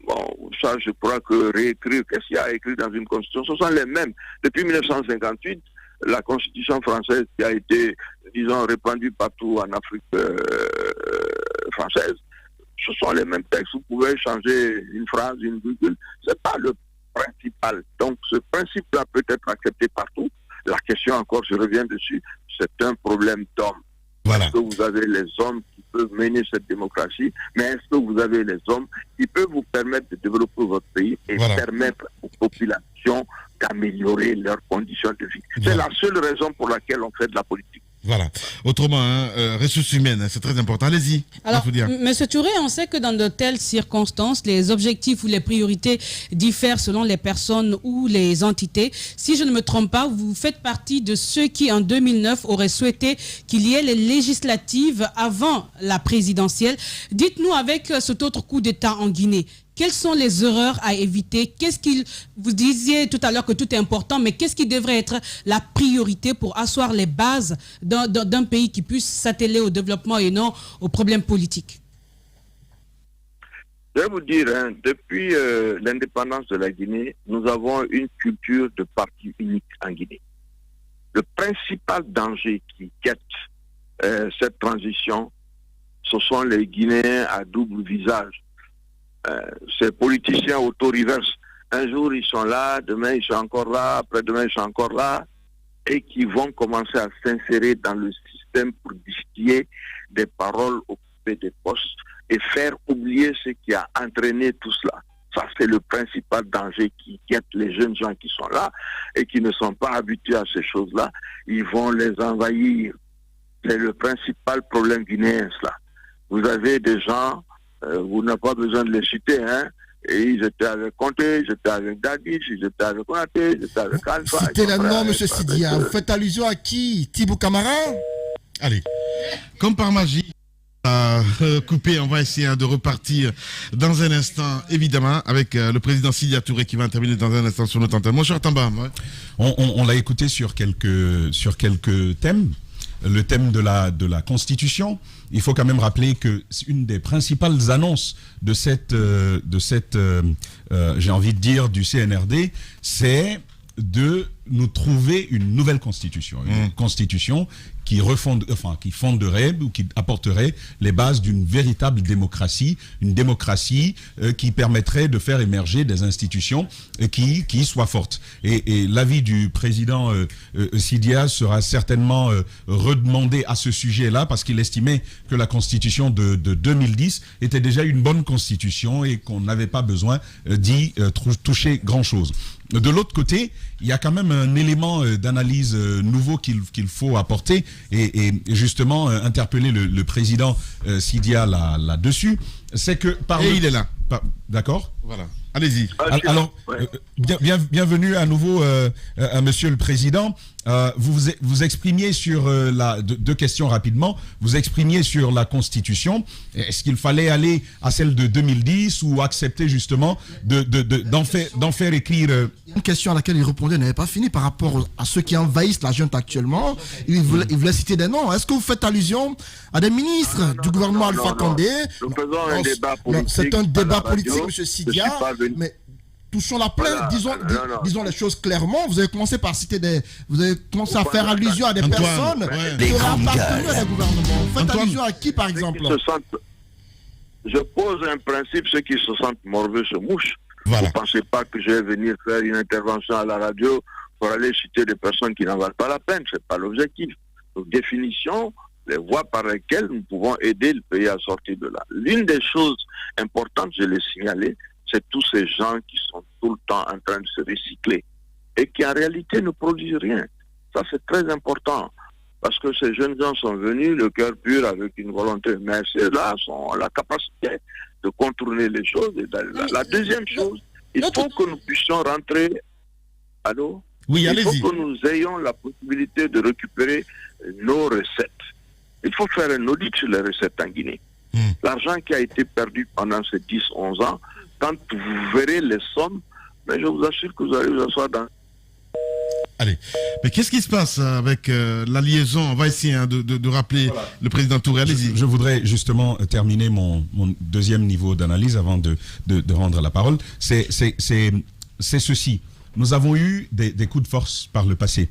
Bon, ça, je crois que réécrire, qu'est-ce qu'il y a écrit dans une constitution? Ce sont les mêmes. Depuis 1958, la constitution française qui a été, disons, répandue partout en Afrique française, ce sont les mêmes textes. Vous pouvez changer une phrase, une virgule. Ce n'est pas le principal. Donc, ce principe-là peut être accepté partout. La question, encore, je reviens dessus, c'est un problème d'hommes. Voilà. Est-ce que vous avez les hommes qui peuvent mener cette démocratie, mais est-ce que vous avez les hommes qui peuvent vous permettre de développer votre pays et permettre aux populations d'améliorer leurs conditions de vie? C'est la seule raison pour laquelle on fait de la politique. Voilà. Autrement, ressources humaines, c'est très important. Allez-y. Alors, M. Touré, on sait que dans de telles circonstances, les objectifs ou les priorités diffèrent selon les personnes ou les entités. Si je ne me trompe pas, vous faites partie de ceux qui, en 2009, auraient souhaité qu'il y ait les législatives avant la présidentielle. Dites-nous, avec cet autre coup d'État en Guinée, quelles sont les erreurs à éviter? Vous disiez tout à l'heure que tout est important, mais qu'est-ce qui devrait être la priorité pour asseoir les bases d'un pays qui puisse s'atteler au développement et non aux problèmes politiques? Je vais vous dire, depuis l'indépendance de la Guinée, nous avons une culture de parti unique en Guinée. Le principal danger qui guette cette transition, ce sont les Guinéens à double visage. Ces politiciens auto-reversent. Un jour ils sont là, demain ils sont encore là, après-demain ils sont encore là, et qui vont commencer à s'insérer dans le système pour distiller des paroles, occuper des postes et faire oublier ce qui a entraîné tout cela. Ça, c'est le principal danger qui guette les jeunes gens qui sont là et qui ne sont pas habitués à ces choses-là. Ils vont les envahir. C'est le principal problème guinéen, cela. Vous avez des gens, vous n'avez pas besoin de les citer, et ils étaient avec Conté, ils étaient avec Dadis, ils étaient avec Konaté, ils étaient avec Alpha. Citez le nom, M. Sidia. Vous faites allusion à qui? Thibou Camara? Allez. Comme par magie, pas coupé. On va essayer de repartir dans un instant, évidemment, avec le président Sidya Touré qui va intervenir dans un instant sur notre antenne. Mon cher Tamba. Ouais. On l'a écouté sur quelques thèmes. Le thème de la Constitution. Il faut quand même rappeler que une des principales annonces de cette j'ai envie de dire, du CNRD, c'est de nous trouver une nouvelle constitution. Une constitution qui fonderait ou qui apporterait les bases d'une véritable démocratie, une démocratie qui permettrait de faire émerger des institutions qui soient fortes. Et l'avis du président Sidya sera certainement redemandé à ce sujet-là parce qu'il estimait que la constitution de 2010 était déjà une bonne constitution et qu'on n'avait pas besoin d'y toucher grand-chose. De l'autre côté, il y a quand même un élément d'analyse nouveau qu'il faut apporter et justement interpeller le président Sidya là-dessus. C'est que il est là. D'accord. Voilà. Allez-y. Alors, bienvenue à nouveau à Monsieur le Président. Vous exprimiez sur deux questions rapidement. Vous exprimiez sur la Constitution. Est-ce qu'il fallait aller à celle de 2010 ou accepter justement d'en faire écrire Une question à laquelle il répondait n'avait pas fini par rapport à ceux qui envahissent la junte actuellement. Il voulait citer des noms. Est-ce que vous faites allusion à des ministres du gouvernement Alpha Condé? Nous faisons un débat politique. C'est un débat politique, M. Sidya. Mais touchons la plainte, disons les choses clairement. Vous avez commencé par citer vous avez commencé à faire allusion à des personnes qui auraient appartenu à des gouvernements. Vous faites allusion à qui, par exemple? Je pose un principe, ceux qui se sentent morveux se mouchent. Voilà. Vous ne pensez pas que je vais venir faire une intervention à la radio pour aller citer des personnes qui n'en valent pas la peine. Ce n'est pas l'objectif. Donc, définition, les voies par lesquelles nous pouvons aider le pays à sortir de là. L'une des choses importantes, je l'ai signalé, c'est tous ces gens qui sont tout le temps en train de se recycler et qui en réalité ne produisent rien. Ça, c'est très important parce que ces jeunes gens sont venus le cœur pur avec une volonté, mais ceux-là ont la capacité de contourner les choses. Et la deuxième chose, il faut que nous puissions rentrer. Allô? Oui, il allez-y. faut que nous ayons la possibilité de récupérer nos recettes. Il faut faire un audit sur les recettes en Guinée. L'argent qui a été perdu pendant ces 10-11 ans, quand vous verrez les sommes, mais je vous assure que vous allez vous asseoir dans... Allez, mais qu'est-ce qui se passe avec la liaison? On va essayer de rappeler le président Touré. Allez-y. Je voudrais justement terminer mon deuxième niveau d'analyse avant de rendre la parole. C'est ceci. Nous avons eu des coups de force par le passé.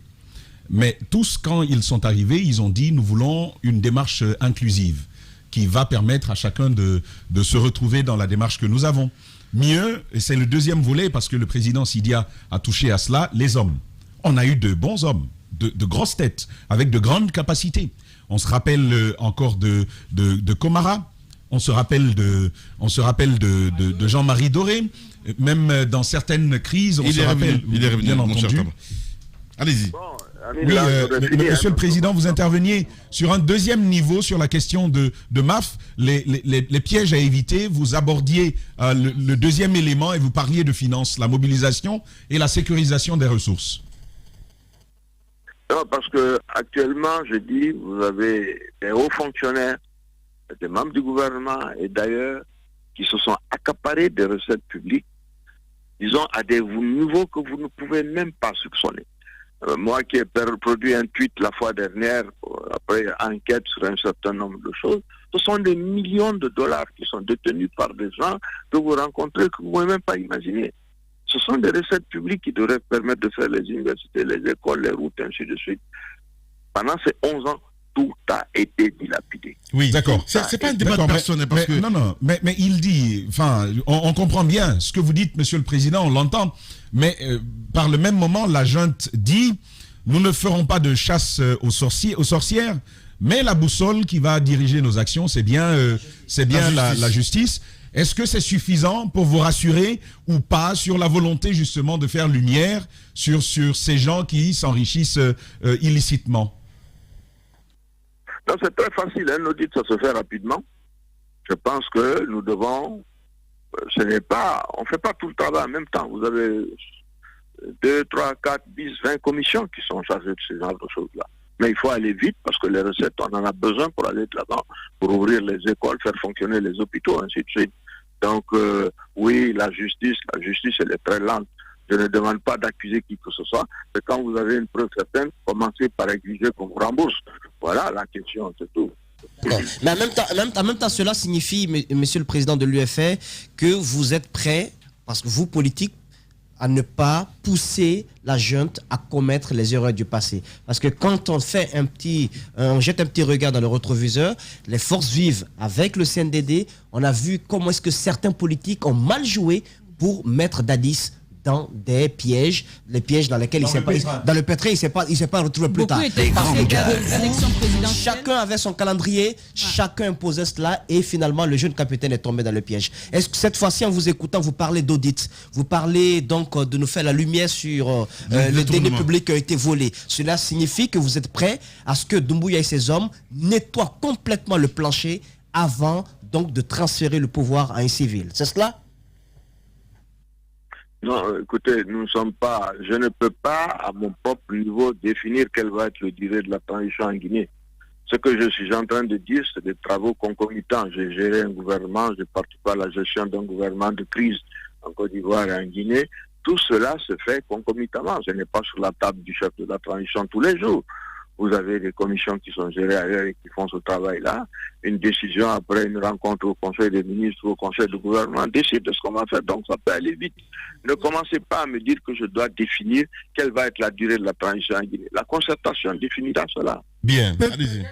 Mais tous, quand ils sont arrivés, ils ont dit « nous voulons une démarche inclusive qui va permettre à chacun de se retrouver dans la démarche que nous avons ». Mieux, et c'est le deuxième volet parce que le président Sidya a touché à cela, les hommes. On a eu de bons hommes, de grosses têtes, avec de grandes capacités. On se rappelle encore de Komara, on se rappelle de Jean-Marie Doré, même dans certaines crises, on se rappelle, bien entendu. Allez-y. Oui, Monsieur le Président, vous interveniez sur un deuxième niveau sur la question de MAF, les pièges à éviter. Vous abordiez le deuxième élément et vous parliez de finances, la mobilisation et la sécurisation des ressources. Non, parce que actuellement, je dis, vous avez des hauts fonctionnaires, des membres du gouvernement et d'ailleurs qui se sont accaparés des recettes publiques, disons à des niveaux que vous ne pouvez même pas soupçonner. Moi qui ai produit un tweet la fois dernière, après enquête sur un certain nombre de choses, ce sont des millions de dollars qui sont détenus par des gens que vous rencontrez que vous ne pouvez même pas imaginer. Ce sont des recettes publiques qui devraient permettre de faire les universités, les écoles, les routes, ainsi de suite. Pendant ces 11 ans, tout a été dilapidé. Oui, d'accord. C'est pas un débat de personne. Mais il dit, enfin, on comprend bien ce que vous dites, Monsieur le Président, on l'entend. Mais par le même moment, la junte dit, nous ne ferons pas de chasse aux sorcières, mais la boussole qui va diriger nos actions, c'est bien la justice. Est-ce que c'est suffisant pour vous rassurer ou pas sur la volonté justement de faire lumière sur ces gens qui s'enrichissent illicitement? Non, c'est très facile, un audit, ça se fait rapidement. Je pense que nous devons, on ne fait pas tout le travail en même temps. Vous avez 2, 3, 4, 10, 20 commissions qui sont chargées de ce genre de choses-là. Mais il faut aller vite parce que les recettes, on en a besoin pour aller de l'avant, pour ouvrir les écoles, faire fonctionner les hôpitaux, ainsi de suite. Donc, oui, la justice, elle est très lente. Je ne demande pas d'accuser qui que ce soit, mais quand vous avez une preuve certaine, commencez par exiger qu'on vous rembourse. Voilà la question, c'est tout. Mais en même temps, cela signifie, monsieur le président de l'UFR, que vous êtes prêt, parce que vous, politiques, à ne pas pousser la junte à commettre les erreurs du passé. Parce que quand on fait on jette un petit regard dans le rétroviseur, les forces vives avec le CNDD, on a vu comment est-ce que certains politiques ont mal joué pour mettre Dadis dans des pièges, les pièges dans lesquels il s'est pas retrouvé plus tard. Chacun avait son calendrier, chacun imposait cela et finalement le jeune capitaine est tombé dans le piège. Est-ce que cette fois-ci, en vous écoutant, vous parlez d'audit, vous parlez donc de nous faire la lumière sur les deniers publics qui ont été volés. Cela signifie que vous êtes prêt à ce que Doumbouya et ses hommes nettoient complètement le plancher avant donc de transférer le pouvoir à un civil. C'est cela? Non, écoutez, je ne peux pas, à mon propre niveau, définir quelle va être le durée de la transition en Guinée. Ce que je suis en train de dire, c'est des travaux concomitants. J'ai géré un gouvernement, j'ai participé à la gestion d'un gouvernement de crise en Côte d'Ivoire et en Guinée. Tout cela se fait concomitamment. Ce n'est pas sur la table du chef de la transition tous les jours. Vous avez des commissions qui sont gérées ailleurs et qui font ce travail-là. Une décision après une rencontre au Conseil des ministres ou au Conseil du gouvernement décide de ce qu'on va faire. Donc ça peut aller vite. Ne commencez pas à me dire que je dois définir quelle va être la durée de la transition en Guinée. La concertation définira cela. Bien, allez-y.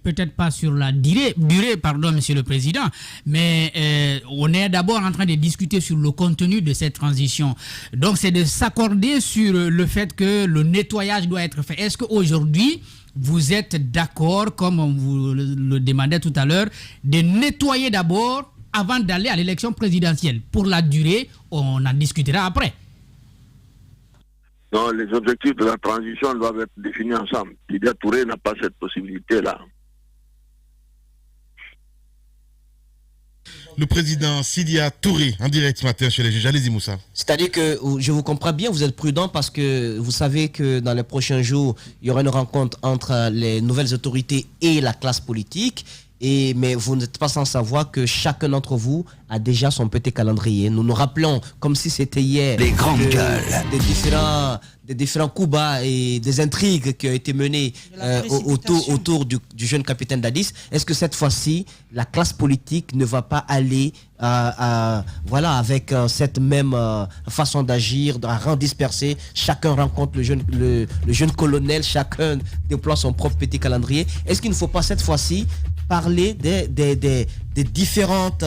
Peut-être pas sur la durée, monsieur le président, mais on est d'abord en train de discuter sur le contenu de cette transition. Donc c'est de s'accorder sur le fait que le nettoyage doit être fait. Est-ce qu'aujourd'hui, vous êtes d'accord, comme on vous le demandait tout à l'heure, de nettoyer d'abord avant d'aller à l'élection présidentielle? Pour la durée, on en discutera après. Non, les objectifs de la transition doivent être définis ensemble. Lydia Touré n'a pas cette possibilité-là. Le président Sidya Touré, en direct ce matin chez les juges. Allez-y, Moussa. C'est-à-dire que, je vous comprends bien, vous êtes prudent parce que vous savez que dans les prochains jours, il y aura une rencontre entre les nouvelles autorités et la classe politique. Mais vous n'êtes pas sans savoir que chacun d'entre vous a déjà son petit calendrier. Nous nous rappelons, comme si c'était hier, les grandes gueules, des différents coups bas et des intrigues qui ont été menées autour du jeune capitaine Dadis. Est-ce que cette fois-ci, la classe politique ne va pas aller avec cette même façon d'agir, à rang dispersé? Chacun rencontre le jeune colonel, chacun déploie son propre petit calendrier. Est-ce qu'il ne faut pas cette fois-ci parler des différentes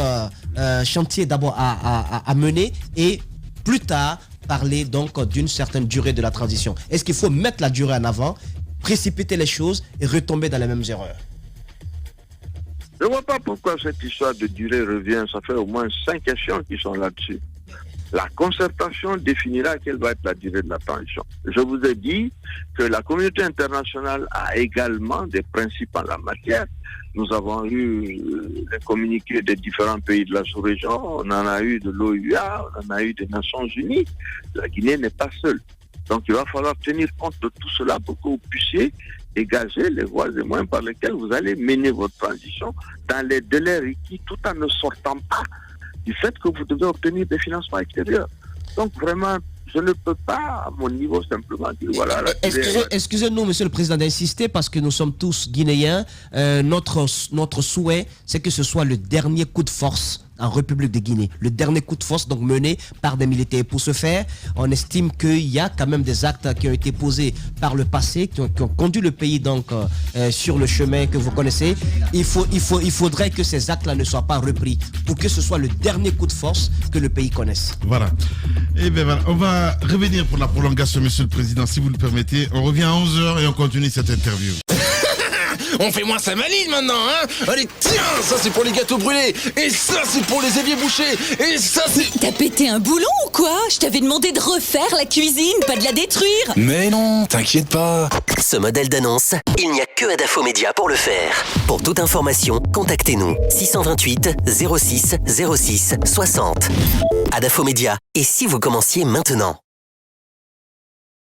chantiers d'abord à mener et plus tard parler donc d'une certaine durée de la transition? Est-ce qu'il faut mettre la durée en avant, précipiter les choses et retomber dans les mêmes erreurs? Je ne vois pas pourquoi cette histoire de durée revient. Ça fait au moins 5 questions qui sont là-dessus. La concertation définira quelle va être la durée de la transition. Je vous ai dit que la communauté internationale a également des principes en la matière. Nous avons eu les communiqués des différents pays de la sous-région, on en a eu de l'OUA, on en a eu des Nations Unies. La Guinée n'est pas seule. Donc il va falloir tenir compte de tout cela pour que vous puissiez dégager les voies et moyens par lesquels vous allez mener votre transition dans les délais requis tout en ne sortant pas du fait que vous devez obtenir des financements extérieurs. Donc vraiment, je ne peux pas, à mon niveau, simplement dire voilà. Excusez-nous, monsieur le président, d'insister parce que nous sommes tous guinéens. Notre souhait, c'est que ce soit le dernier coup de force en République de Guinée. Le dernier coup de force donc mené par des militaires. Pour ce faire, on estime qu'il y a quand même des actes qui ont été posés par le passé, qui ont conduit le pays donc sur le chemin que vous connaissez. Il faudrait que ces actes-là ne soient pas repris pour que ce soit le dernier coup de force que le pays connaisse. Voilà. Et bien voilà, on va revenir pour la prolongation, monsieur le président, si vous le permettez. On revient à 11h et on continue cette interview. On fait moins sa maline maintenant, hein? Allez, tiens, ça c'est pour les gâteaux brûlés, et ça c'est pour les éviers bouchés, et ça c'est... T'as pété un boulon ou quoi? Je t'avais demandé de refaire la cuisine, pas de la détruire. Mais non, t'inquiète pas. Ce modèle d'annonce, il n'y a que Adafo Média pour le faire. Pour toute information, contactez-nous 628 06 06 60. Adafo Média, et si vous commenciez maintenant?